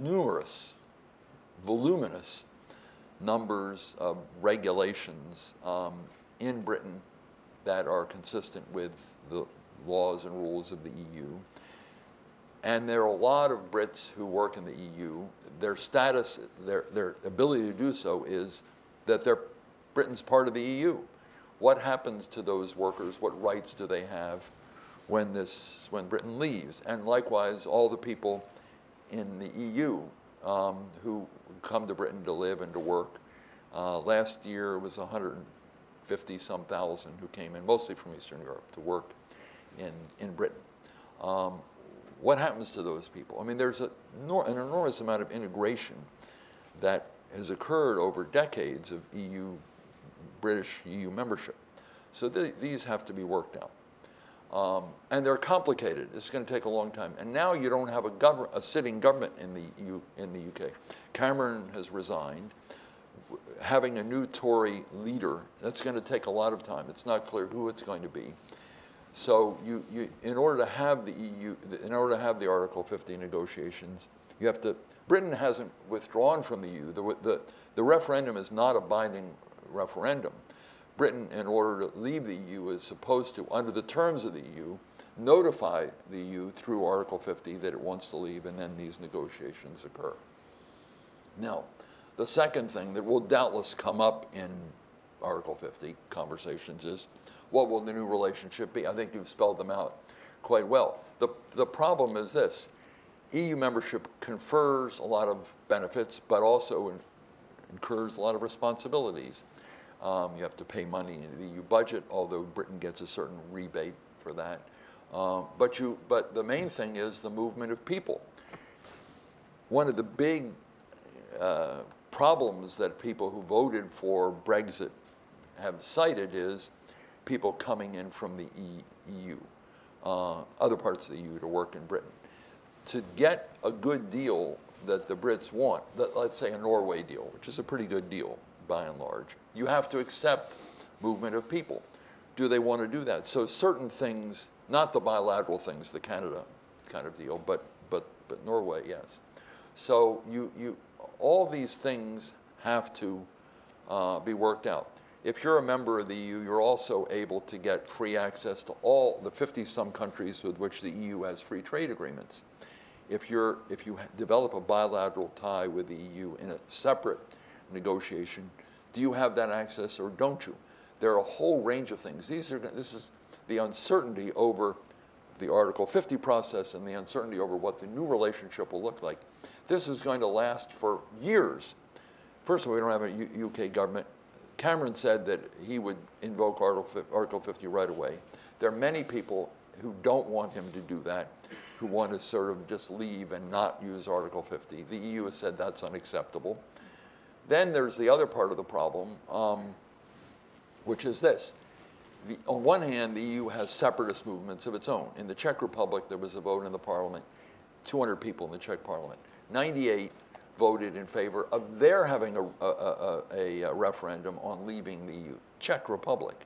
numerous, voluminous numbers of regulations in Britain that are consistent with the laws and rules of the EU. And there are a lot of Brits who work in the EU. Their status, their ability to do so is that Britain's part of the EU. What happens to those workers? What rights do they have when Britain leaves? And likewise, all the people in the EU who come to Britain to live and to work. Last year it was 150-some thousand who came in, mostly from Eastern Europe, to work in Britain. what happens to those people? I mean, there's an enormous amount of integration that has occurred over decades of British EU membership. So these have to be worked out. And they're complicated. It's going to take a long time. And now you don't have a sitting government in the UK. Cameron has resigned. Having a new Tory leader, that's going to take a lot of time. It's not clear who it's going to be. So in order to have the EU, in order to have the Article 50 negotiations, you have to. Britain hasn't withdrawn from the EU. The referendum is not a binding referendum. Britain, in order to leave the EU, is supposed to, under the terms of the EU, notify the EU through Article 50 that it wants to leave, and then these negotiations occur. Now, the second thing that will doubtless come up in Article 50 conversations is, what will the new relationship be? I think you've spelled them out quite well. The problem is this. EU membership confers a lot of benefits, but also incurs a lot of responsibilities. You have to pay money into the EU budget, although Britain gets a certain rebate for that. But the main thing is the movement of people. One of the big problems that people who voted for Brexit have cited is people coming in from the EU, other parts of the EU to work in Britain. To get a good deal that the Brits want, let's say a Norway deal, which is a pretty good deal by and large, you have to accept movement of people. Do they want to do that? So certain things, not the bilateral things, the Canada kind of deal, but Norway, yes. So all these things have to be worked out. If you're a member of the EU, you're also able to get free access to all the 50-some countries with which the EU has free trade agreements. If you develop a bilateral tie with the EU in a separate negotiation, do you have that access or don't you? There are a whole range of things. This is the uncertainty over the Article 50 process and the uncertainty over what the new relationship will look like. This is going to last for years. First of all, we don't have a UK government. Cameron said that he would invoke Article 50 right away. There are many people who don't want him to do that, who want to sort of just leave and not use Article 50. The EU has said that's unacceptable. Then there's the other part of the problem, which is this. On one hand, the EU has separatist movements of its own. In the Czech Republic, there was a vote in the parliament, 200 people in the Czech parliament. 98 voted in favor of their having a referendum on leaving the EU. Czech Republic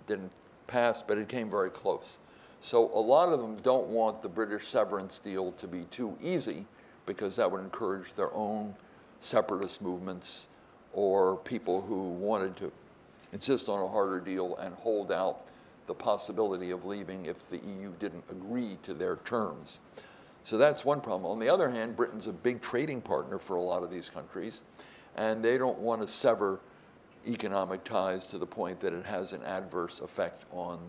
didn't pass, but it came very close. So a lot of them don't want the British severance deal to be too easy, because that would encourage their own separatist movements or people who wanted to insist on a harder deal and hold out the possibility of leaving if the EU didn't agree to their terms. So that's one problem. On the other hand, Britain's a big trading partner for a lot of these countries, and they don't want to sever economic ties to the point that it has an adverse effect on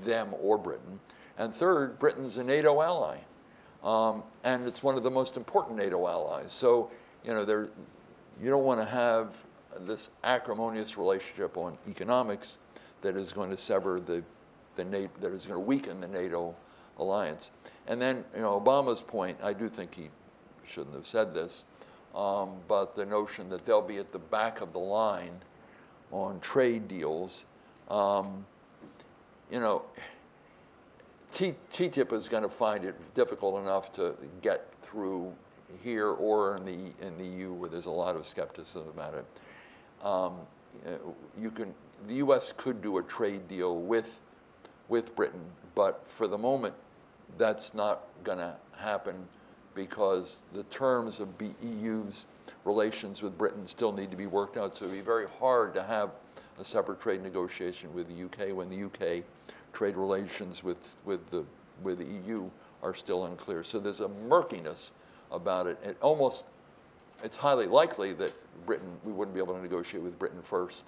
them or Britain. And third, Britain's a NATO ally, and it's one of the most important NATO allies. So, you don't want to have this acrimonious relationship on economics that is going to sever that is going to weaken the NATO alliance. And then, Obama's point, I do think he shouldn't have said this, but the notion that they'll be at the back of the line on trade deals, TTIP is going to find it difficult enough to get through here or in the EU, where there's a lot of skepticism about it. The U.S. could do a trade deal with Britain, but for the moment, that's not going to happen, because the terms of EU's relations with Britain still need to be worked out. So it'd be very hard to have a separate trade negotiation with the UK when the UK trade relations with the EU are still unclear. So there's a murkiness about it. It's highly likely that we wouldn't be able to negotiate with Britain first,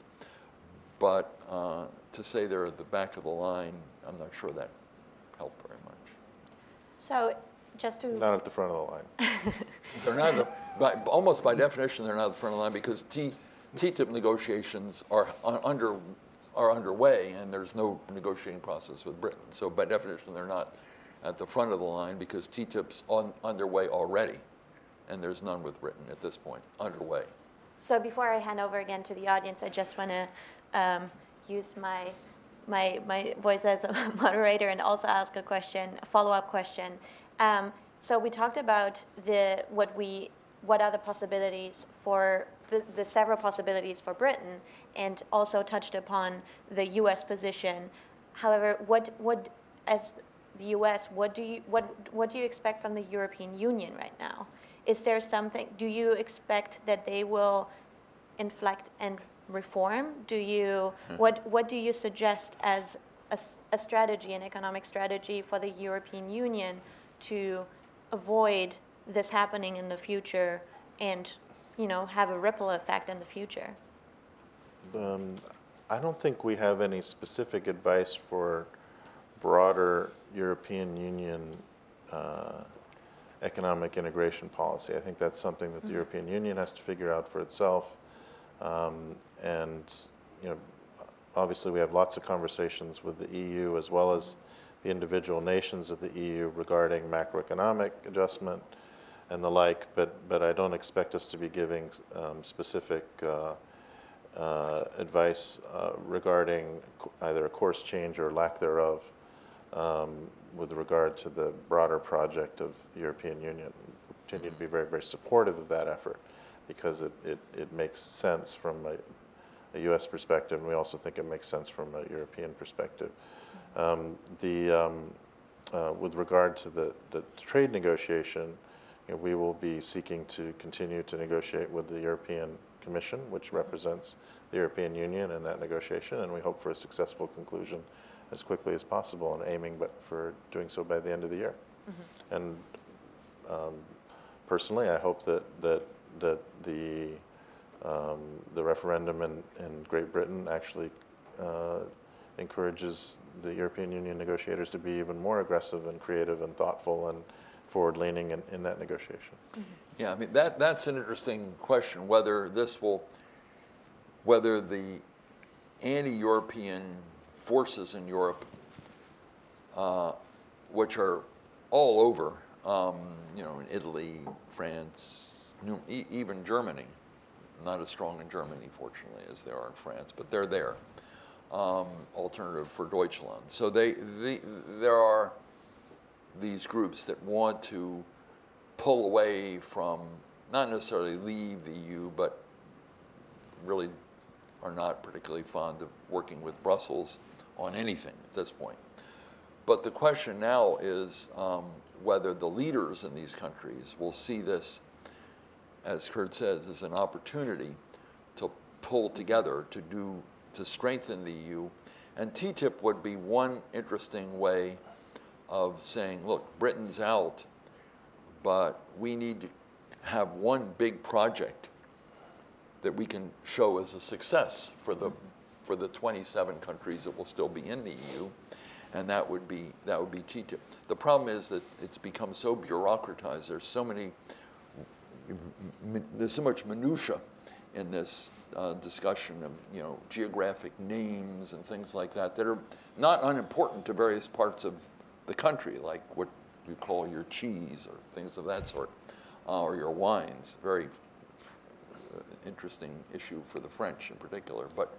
but to say they're at the back of the line, I'm not sure that helped very much. So just to... Not at the front of the line. They're not, almost by definition, they're not at the front of the line, because TTIP negotiations are underway, and there's no negotiating process with Britain. So by definition, they're not at the front of the line because TTIP's underway already, and there's none with Britain at this point, underway. So before I hand over again to the audience, I just want to use my voice as a moderator and also ask a question, a follow-up question. So we talked about what are the possibilities for the several possibilities for Britain, and also touched upon the U.S. position. However, what as the U.S., what do you expect from the European Union right now? Is there something? Do you expect that they will inflect and reform? What do you suggest as a strategy, an economic strategy for the European Union to avoid this happening in the future and, have a ripple effect in the future? I don't think we have any specific advice for broader European Union economic integration policy. I think that's something that the European Union has to figure out for itself. And obviously we have lots of conversations with the EU as well as the individual nations of the EU regarding macroeconomic adjustment and the like, but I don't expect us to be giving specific advice regarding either a course change or lack thereof with regard to the broader project of the European Union. We continue to be very, very supportive of that effort because it makes sense from a U.S. perspective, and we also think it makes sense from a European perspective. With regard to the trade negotiation, we will be seeking to continue to negotiate with the European Commission, which represents the European Union in that negotiation, and we hope for a successful conclusion as quickly as possible, and aiming for doing so by the end of the year. And personally, I hope that the referendum in Great Britain actually encourages the European Union negotiators to be even more aggressive and creative and thoughtful and forward-leaning in that negotiation. Yeah, I mean, that's an interesting question, whether the anti-European forces in Europe, which are all over, in Italy, France, even Germany, not as strong in Germany, fortunately, as they are in France, but they're there. Alternative for Deutschland. So there are these groups that want to pull away from, not necessarily leave the EU, but really are not particularly fond of working with Brussels on anything at this point. But the question now is whether the leaders in these countries will see this, as Kurt says, as an opportunity to pull together to strengthen the EU. And TTIP would be one interesting way of saying, look, Britain's out, but we need to have one big project that we can show as a success for the 27 countries that will still be in the EU, and that would be TTIP. The problem is that it's become so bureaucratized. There's so much minutia in this discussion of geographic names and things like that are not unimportant to various parts of the country, like what you call your cheese or things of that sort, or your wines. Very interesting issue for the French in particular. But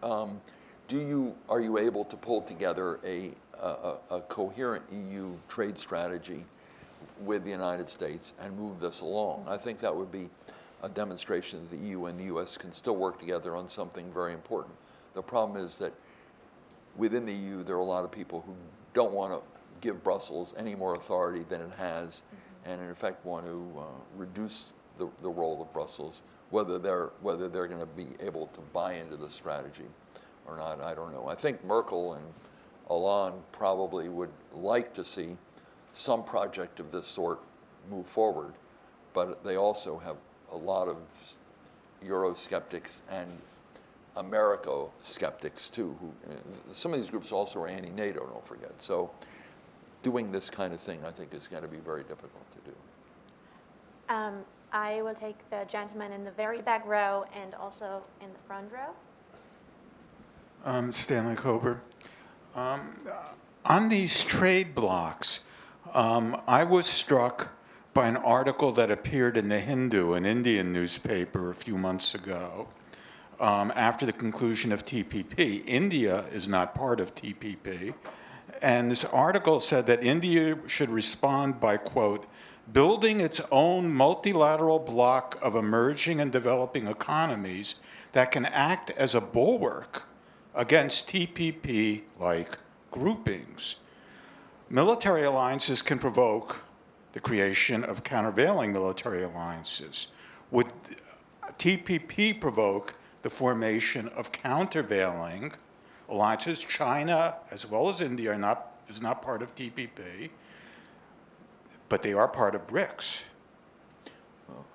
are you able to pull together a coherent EU trade strategy with the United States and move this along? I think that would be a demonstration that the EU and the US can still work together on something very important. The problem is that within the EU, there are a lot of people who don't want to give Brussels any more authority than it has, and in effect want to reduce the role of Brussels. Whether they're going to be able to buy into the strategy or not, I don't know. I think Merkel and Hollande probably would like to see some project of this sort move forward, but they also have a lot of Eurosceptics and Americo-skeptics too. Some of these groups also are anti-NATO, don't forget. So doing this kind of thing, I think, is going to be very difficult to do. I will take the gentleman in the very back row and also in the front row. Stanley Kober. On these trade blocks, I was struck by an article that appeared in the Hindu, an Indian newspaper, a few months ago, after the conclusion of TPP. India is not part of TPP. And this article said that India should respond by, quote, building its own multilateral bloc of emerging and developing economies that can act as a bulwark against TPP-like groupings. Military alliances can provoke the creation of countervailing military alliances. Would TPP provoke the formation of countervailing alliances? China, as well as India, is not part of TPP, but they are part of BRICS.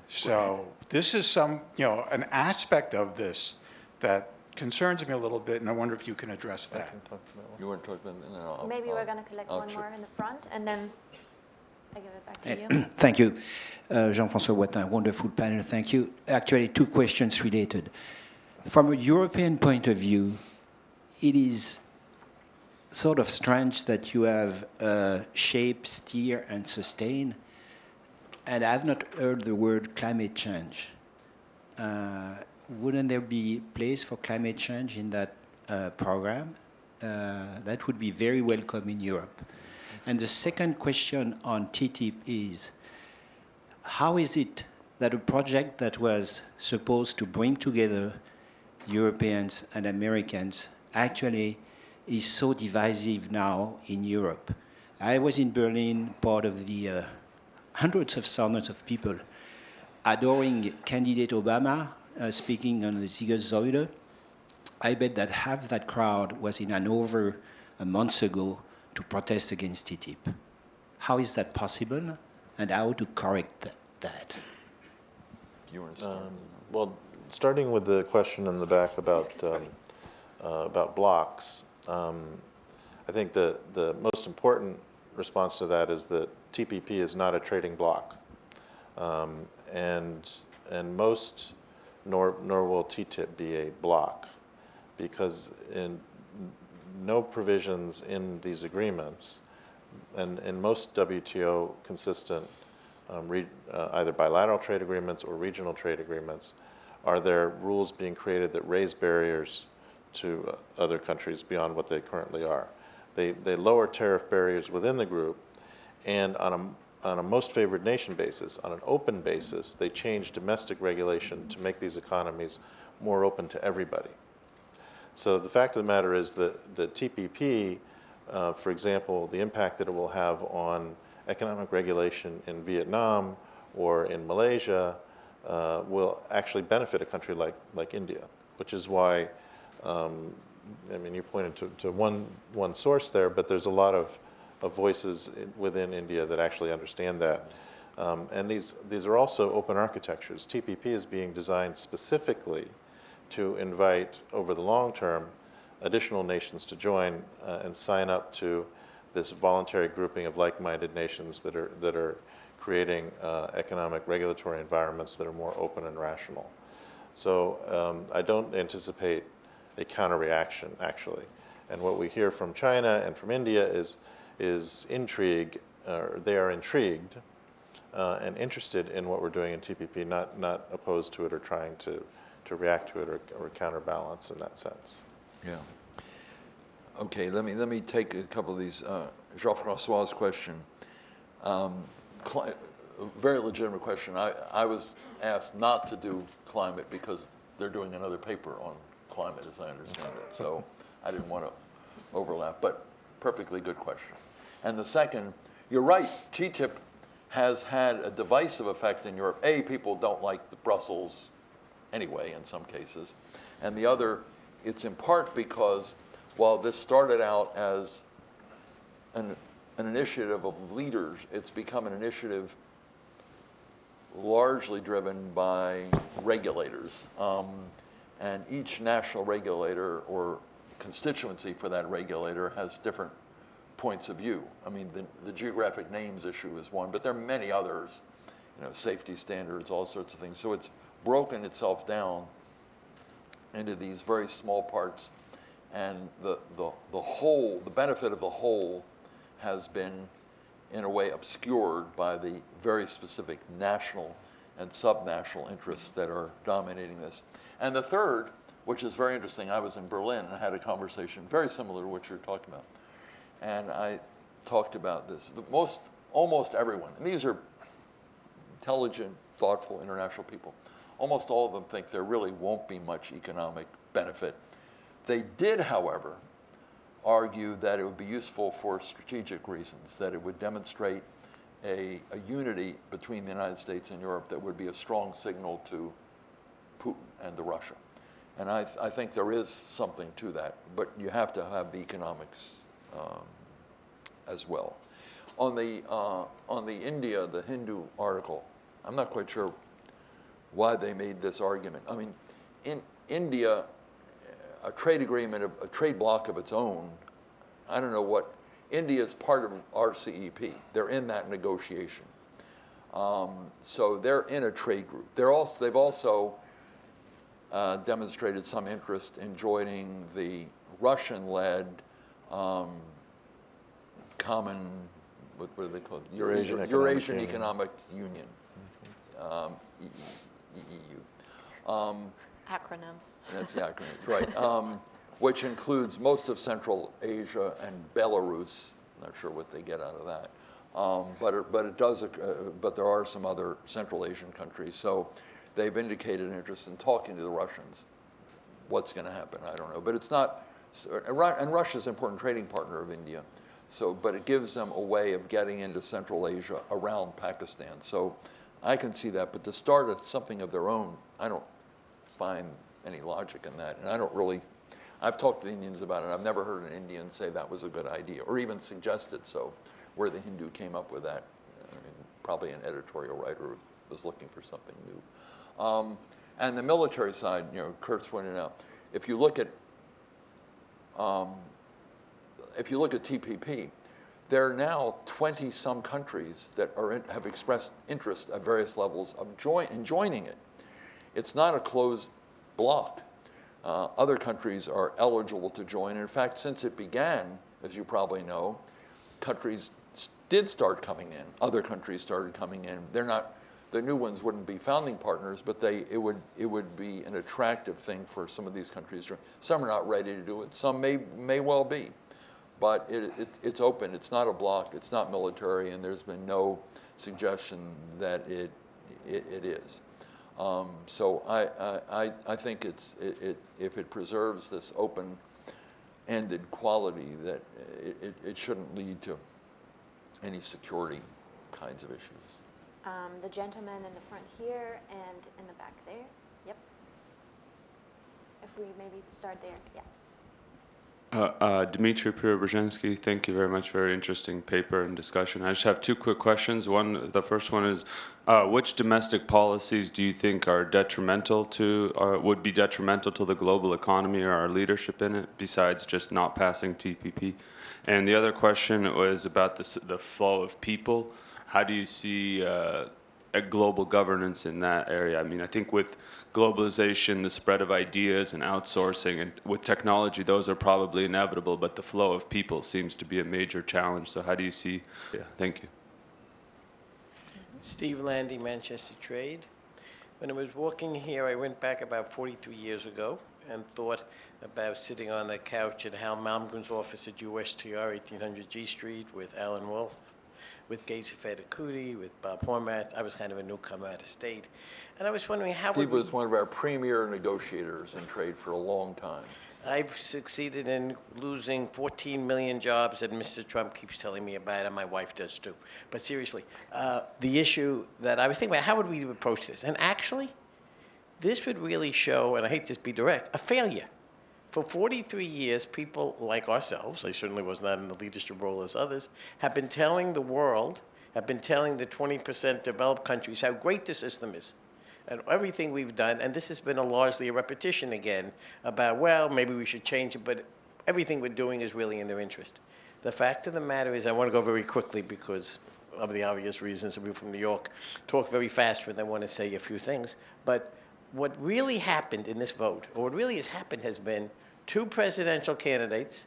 So this is an aspect of this that concerns me a little bit, and I wonder if you can address that. You want to talk about that? No, Maybe we're going to collect one more in the front, and then I give it back to you. Thank you. Jean-François Wattin, wonderful panel, thank you. Actually, two questions related. From a European point of view, it is sort of strange that you have shape, steer, and sustain, and I've not heard the word climate change. Wouldn't there be place for climate change in that program? That would be very welcome in Europe. And the second question on TTIP is, how is it that a project that was supposed to bring together Europeans and Americans actually is so divisive now in Europe? I was in Berlin, part of the hundreds of thousands of people adoring candidate Obama, speaking on the Siegersäule. I bet that half that crowd was in Hanover a month ago to protest against TTIP. How is that possible, and how to correct that? You want to start? Well, starting with the question in the back about blocks, I think the most important response to that is that TPP is not a trading bloc, and most nor will TTIP be a bloc, because in no provisions in these agreements, and in most WTO consistent either bilateral trade agreements or regional trade agreements, are there rules being created that raise barriers to other countries beyond what they currently are. They lower tariff barriers within the group, and on a most favored nation basis, on an open basis, they change domestic regulation to make these economies more open to everybody. So the fact of the matter is that the TPP, for example, the impact that it will have on economic regulation in Vietnam or in Malaysia will actually benefit a country like India, which is why, I mean, you pointed to one source there, but there's a lot of voices within India that actually understand that. And these are also open architectures. TPP is being designed specifically to invite, over the long term, additional nations to join and sign up to this voluntary grouping of like-minded nations that are creating economic regulatory environments that are more open and rational. So I don't anticipate a counter-reaction, actually. And what we hear from China and from India is intrigue, or they are intrigued and interested in what we're doing in TPP, not opposed to it or trying to react to it or counterbalance in that sense. Yeah. Okay, let me take a couple of these. Jean-François' question, very legitimate question. I was asked not to do climate because they're doing another paper on climate, as I understand it. So I didn't want to overlap, but perfectly good question. And the second, you're right, TTIP has had a divisive effect in Europe. A, people don't like the Brussels anyway, in some cases. And the other, it's in part because while this started out as an initiative of leaders, it's become an initiative largely driven by regulators. And each national regulator or constituency for that regulator has different points of view. I mean, the geographic names issue is one, but there are many others, safety standards, all sorts of things. So it's broken itself down into these very small parts. And the whole, the benefit of the whole has been, in a way, obscured by the very specific national and subnational interests that are dominating this. And the third, which is very interesting, I was in Berlin and had a conversation very similar to what you're talking about. And I talked about this. Almost everyone, and these are intelligent, thoughtful, international people, almost all of them think there really won't be much economic benefit. They did, however, argue that it would be useful for strategic reasons, that it would demonstrate a unity between the United States and Europe that would be a strong signal to Putin and to Russia. And I think there is something to that, but you have to have the economics as well. On the India, the Hindu article, I'm not quite sure why they made this argument. I mean, in India, a trade agreement, a trade bloc of its own, I don't know what, India is part of RCEP. They're in that negotiation. So they're in a trade group. They've also demonstrated some interest in joining the Russian-led common, what do they call it? Eurasian Economic Union, EU. Acronyms. That's the acronyms, right. Which includes most of Central Asia and Belarus. Not sure what they get out of that. But there are some other Central Asian countries. So they've indicated an interest in talking to the Russians. What's going to happen? I don't know. But it's not, and Russia's an important trading partner of India. So, but it gives them a way of getting into Central Asia around Pakistan. So I can see that. But to start something of their own, I don't find any logic in that. And I don't really, I've talked to the Indians about it. I've never heard an Indian say that was a good idea or even suggest it. So where the Hindu came up with that, I mean, probably an editorial writer was looking for something new. And the military side, you know, Kurt's pointed out, if you look at TPP, there are now 20-some countries that have expressed interest at various levels of in joining it. It's not a closed bloc. Other countries are eligible to join. In fact, since it began, as you probably know, countries did start coming in. Other countries started coming in. They're not, the new ones wouldn't be founding partners, but it would be an attractive thing for some of these countries. Some are not ready to do it. Some may well be. But it's open. It's not a bloc. It's not military, and there's been no suggestion that it is. So I think if it preserves this open-ended quality, that it shouldn't lead to any security kinds of issues. The gentleman in the front here and in the back there. Yep. If we maybe start there. Yeah. Dmitry Preobrazhensky, thank you very much. Very interesting paper and discussion. I just have two quick questions. The first one is, which domestic policies do you think are detrimental to, or would be detrimental to the global economy or our leadership in it, besides just not passing TPP? And the other question was about the flow of people. How do you see a global governance in that area? I mean, I think with globalization, the spread of ideas and outsourcing, and with technology, those are probably inevitable, but the flow of people seems to be a major challenge. So how do you see? Yeah, thank you. Steve Landy, Manchester Trade. When I was walking here, I went back about 43 years ago and thought about sitting on the couch at Hal Malmgren's office at USTR, 1800 G Street, with Alan Wolf, with Gezi Fedakudi, with Bob Hormats. I was kind of a newcomer out of state. And I was wondering how Steve was one of our premier negotiators in trade for a long time. I've succeeded in losing 14 million jobs, and Mr. Trump keeps telling me about it, and my wife does too. But seriously, the issue that I was thinking about, how would we approach this? And actually, this would really show, and I hate to be direct, a failure. For 43 years, people like ourselves, I certainly was not in the leadership role as others, have been telling the world, have been telling the 20% developed countries how great the system is and everything we've done. And this has been largely a repetition again about, well, maybe we should change it, but everything we're doing is really in their interest. The fact of the matter is, I want to go very quickly because of the obvious reasons. We're from New York, talk very fast when I want to say a few things. But what really happened in this vote, or what really has happened, has been two presidential candidates,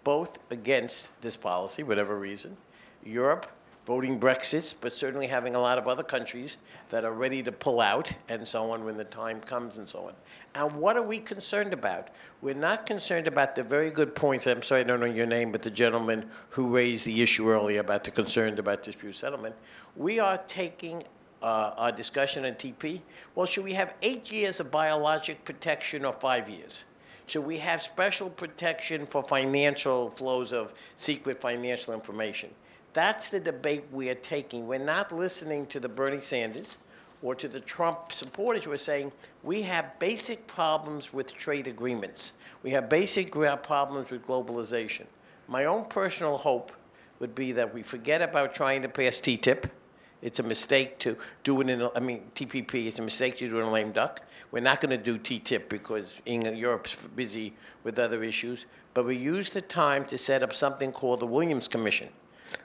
both against this policy, whatever reason. Europe voting Brexit, but certainly having a lot of other countries that are ready to pull out and so on when the time comes and so on. And what are we concerned about? We're not concerned about the very good points. I'm sorry, I don't know your name, but the gentleman who raised the issue earlier about the concerns about dispute settlement. We are taking our discussion on TP. Well, should we have 8 years of biologic protection or 5 years? Should we have special protection for financial flows of secret financial information? That's the debate we are taking. We're not listening to the Bernie Sanders or to the Trump supporters who are saying we have basic problems with trade agreements. We have basic problems with globalization. My own personal hope would be that we forget about trying to pass TTIP. It's a mistake to do it TPP, it's a mistake to do it in a lame duck. We're not going to do TTIP because Europe's busy with other issues. But we use the time to set up something called the Williams Commission,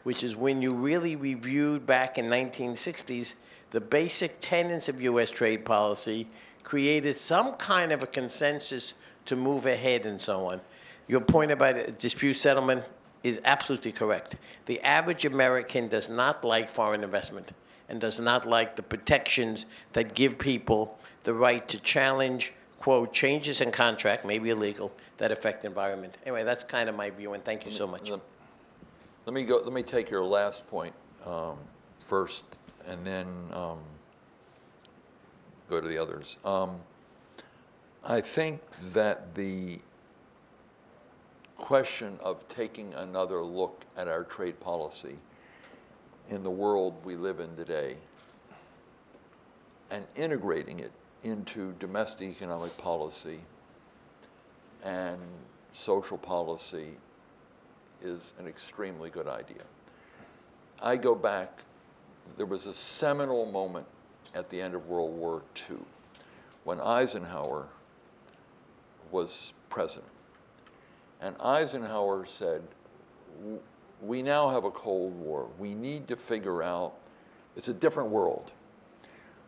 which is when you really reviewed back in 1960s the basic tenets of U.S. trade policy, created some kind of a consensus to move ahead and so on. Your point about dispute settlement is absolutely correct. The average American does not like foreign investment and does not like the protections that give people the right to challenge, quote, changes in contract, maybe illegal, that affect the environment. Anyway, that's kind of my view, and thank you so much. Let me take your last point first, and then go to the others. I think that the question of taking another look at our trade policy in the world we live in today and integrating it into domestic economic policy and social policy is an extremely good idea. I go back, there was a seminal moment at the end of World War II when Eisenhower was president. And Eisenhower said, we now have a Cold War. We need to figure out, it's a different world.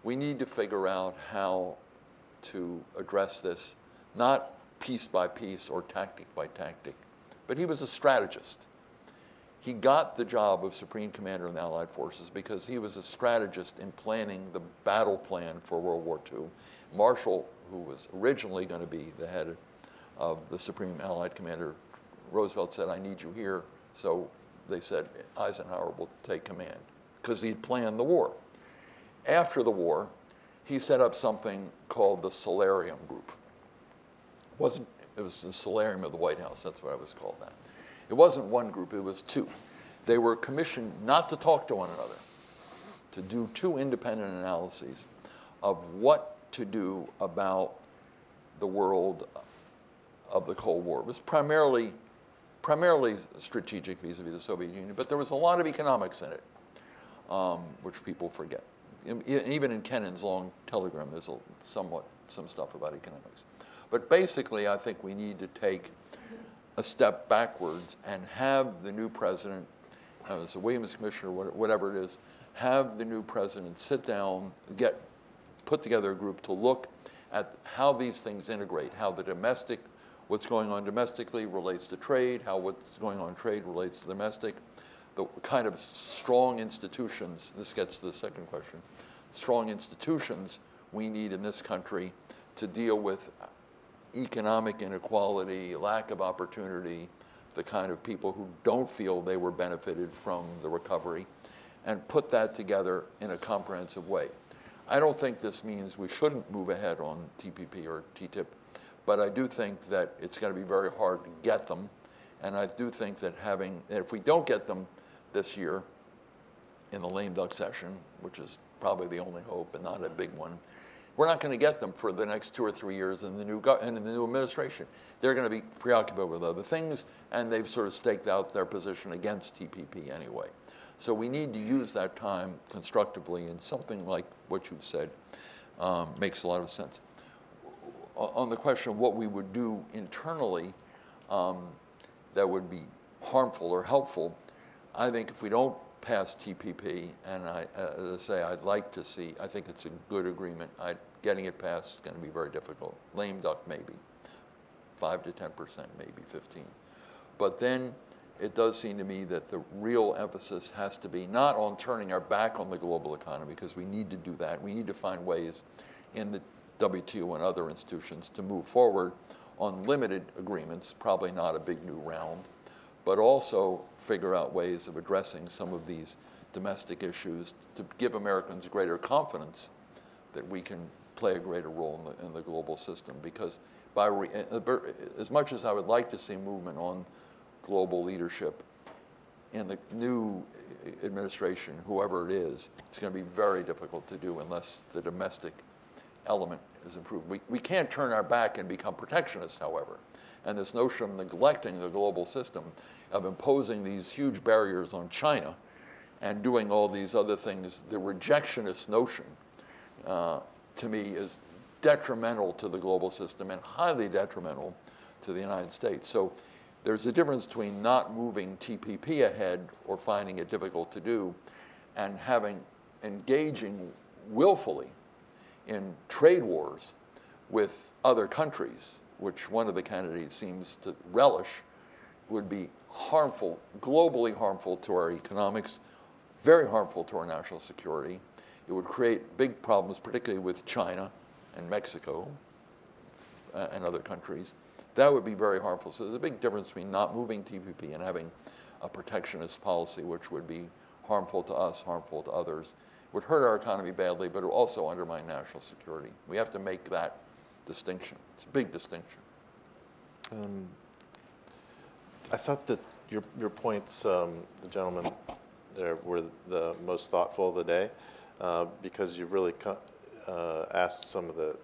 We need to figure out how to address this, not piece by piece or tactic by tactic. But he was a strategist. He got the job of Supreme Commander in the Allied Forces because he was a strategist in planning the battle plan for World War II. Marshall, who was originally going to be the head of the Supreme Allied Commander, Roosevelt said, I need you here. So they said, Eisenhower will take command because he'd planned the war. After the war, he set up something called the Solarium Group. It was the Solarium of the White House, that's what I was called that. It wasn't one group, it was two. They were commissioned not to talk to one another, to do two independent analyses of what to do about the world of the Cold War. It was primarily strategic vis-a-vis the Soviet Union, but there was a lot of economics in it, which people forget. Even in Kennan's long telegram, there's some stuff about economics. But basically, I think we need to take a step backwards and have the new president, as a Williams Commissioner, whatever it is, have the new president sit down, put together a group to look at how these things integrate, how what's going on domestically relates to trade, how what's going on trade relates to domestic, the kind of strong institutions, this gets to the second question, strong institutions we need in this country to deal with economic inequality, lack of opportunity, the kind of people who don't feel they were benefited from the recovery, and put that together in a comprehensive way. I don't think this means we shouldn't move ahead on TPP or TTIP, but I do think that it's going to be very hard to get them, and I do think that if we don't get them this year in the lame duck session, which is probably the only hope and not a big one, we're not going to get them for the next 2 or 3 years in the new administration. They're going to be preoccupied with other things, and they've sort of staked out their position against TPP anyway. So we need to use that time constructively, and something like what you've said makes a lot of sense. On the question of what we would do internally that would be harmful or helpful, I think if we don't pass TPP, and as I say, I'd like to see, I think it's a good agreement. Getting it passed is going to be very difficult. Lame duck, maybe. 5 to 10%, maybe 15. But then it does seem to me that the real emphasis has to be not on turning our back on the global economy, because we need to do that. We need to find ways in the WTO and other institutions to move forward on limited agreements, probably not a big new round, but also figure out ways of addressing some of these domestic issues to give Americans greater confidence that we can play a greater role in the global system. Because as much as I would like to see movement on global leadership in the new administration, whoever it is, it's going to be very difficult to do unless the domestic element is improved. We can't turn our back and become protectionists, however. And this notion of neglecting the global system, of imposing these huge barriers on China and doing all these other things, the rejectionist notion, to me, is detrimental to the global system and highly detrimental to the United States. So there's a difference between not moving TPP ahead or finding it difficult to do and engaging willfully in trade wars with other countries, which one of the candidates seems to relish, would be harmful, globally harmful to our economics, very harmful to our national security. It would create big problems, particularly with China and Mexico and other countries. That would be very harmful. So there's a big difference between not moving TPP and having a protectionist policy, which would be harmful to us, harmful to others. It would hurt our economy badly, but it would also undermine national security. We have to make that distinction. It's a big distinction. I thought that your points, the gentleman there, were the most thoughtful of the day, because you've really asked some of the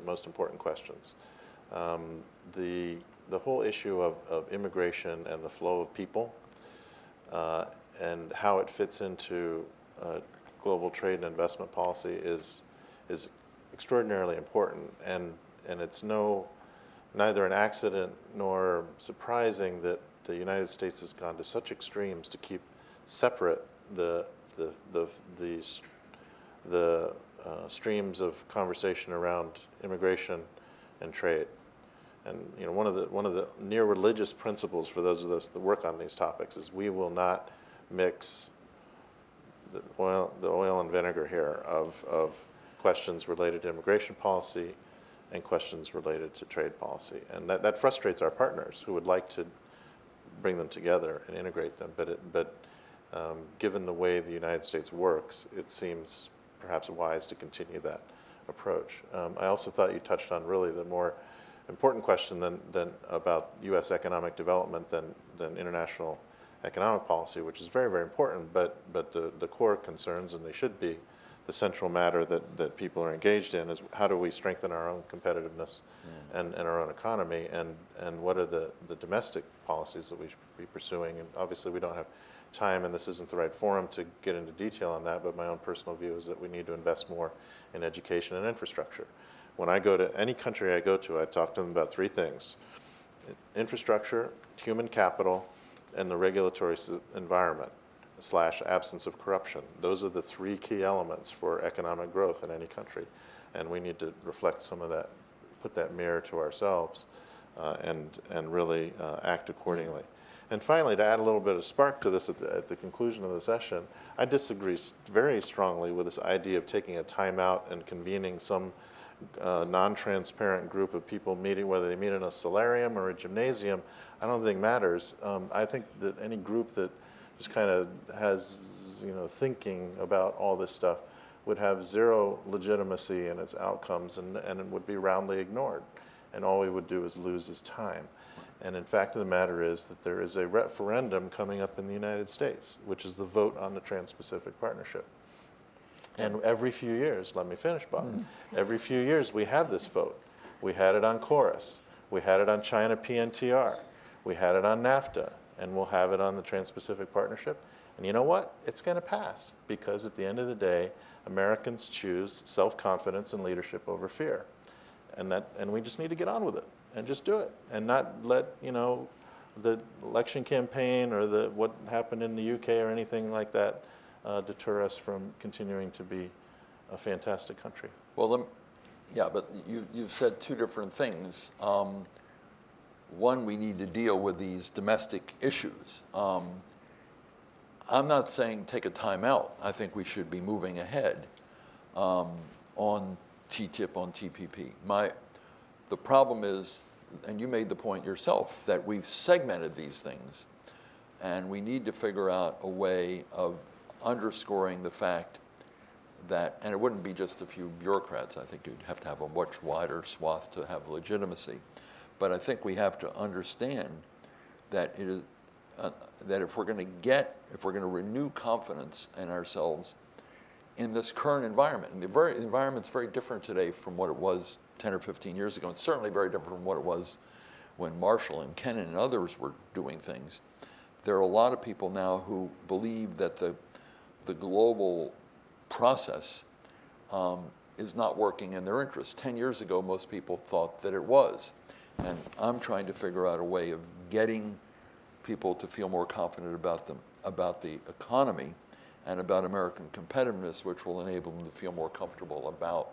most important questions. The whole issue of immigration and the flow of people, and how it fits into global trade and investment policy is extraordinarily important, and it's neither an accident nor surprising that the United States has gone to such extremes to keep separate the streams of conversation around immigration and trade. And you know, one of the near religious principles for those of us that work on these topics is we will not mix the oil and vinegar here of questions related to immigration policy and questions related to trade policy. And that frustrates our partners who would like to bring them together and integrate them. But given the way the United States works, it seems perhaps wise to continue that approach. I also thought you touched on really the more important question than about U.S. economic development than international economic policy, which is very, very important, but the core concerns, and they should be the central matter that people are engaged in, is how do we strengthen our own competitiveness and our own economy, and what are the domestic policies that we should be pursuing. And obviously we don't have time, and this isn't the right forum to get into detail on that, but my own personal view is that we need to invest more in education and infrastructure. When I go to any country I go to, I talk to them about three things: infrastructure, human capital, and the regulatory environment / absence of corruption. Those are the three key elements for economic growth in any country. And we need to reflect some of that, put that mirror to ourselves, and really act accordingly. And finally, to add a little bit of spark to this at the conclusion of the session, I disagree very strongly with this idea of taking a timeout and convening some non-transparent group of people meeting, whether they meet in a solarium or a gymnasium. I don't think matters. I think that any group that just kind of has, thinking about all this stuff would have zero legitimacy in its outcomes, and it would be roundly ignored. And all we would do is lose his time. And in fact of the matter is that there is a referendum coming up in the United States, which is the vote on the Trans-Pacific Partnership. And every few years, let me finish, Bob, every few years we have this vote. We had it on KORUS. We had it on China PNTR. We had it on NAFTA. And we'll have it on the Trans-Pacific Partnership. And you know what? It's going to pass, because at the end of the day, Americans choose self-confidence and leadership over fear. And we just need to get on with it and just do it, and not let the election campaign or what happened in the UK or anything like that deter us from continuing to be a fantastic country. Well, yeah, but you've said two different things. one, we need to deal with these domestic issues. I'm not saying take a time out. I think we should be moving ahead on TTIP, on TPP. The problem is, and you made the point yourself, that we've segmented these things, and we need to figure out a way of underscoring the fact that, and it wouldn't be just a few bureaucrats, I think you'd have to have a much wider swath to have legitimacy. But I think we have to understand that it is, that if we're going to renew confidence in ourselves in this current environment, and the environment's very different today from what it was 10 or 15 years ago, and certainly very different from what it was when Marshall and Kennan and others were doing things. There are a lot of people now who believe that the global process is not working in their interest. 10 years ago, most people thought that it was. And I'm trying to figure out a way of getting people to feel more confident about the economy and about American competitiveness, which will enable them to feel more comfortable about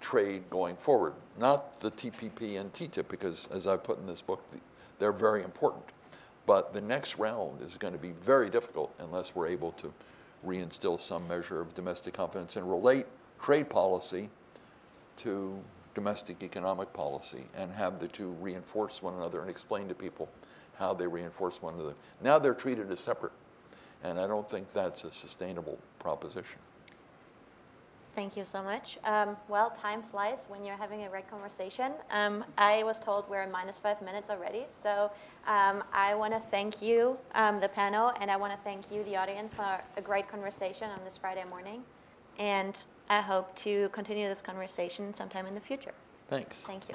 trade going forward. Not the TPP and TTIP, because as I put in this book, they're very important. But the next round is going to be very difficult unless we're able to reinstill some measure of domestic confidence and relate trade policy to domestic economic policy and have the two reinforce one another and explain to people how they reinforce one another. Now they're treated as separate, and I don't think that's a sustainable proposition. Thank you so much. Well, time flies when you're having a great conversation. I was told we're at -5 minutes already, so I want to thank you, the panel, and I want to thank you, the audience, for a great conversation on this Friday morning. And I hope to continue this conversation sometime in the future. Thanks. Thank you.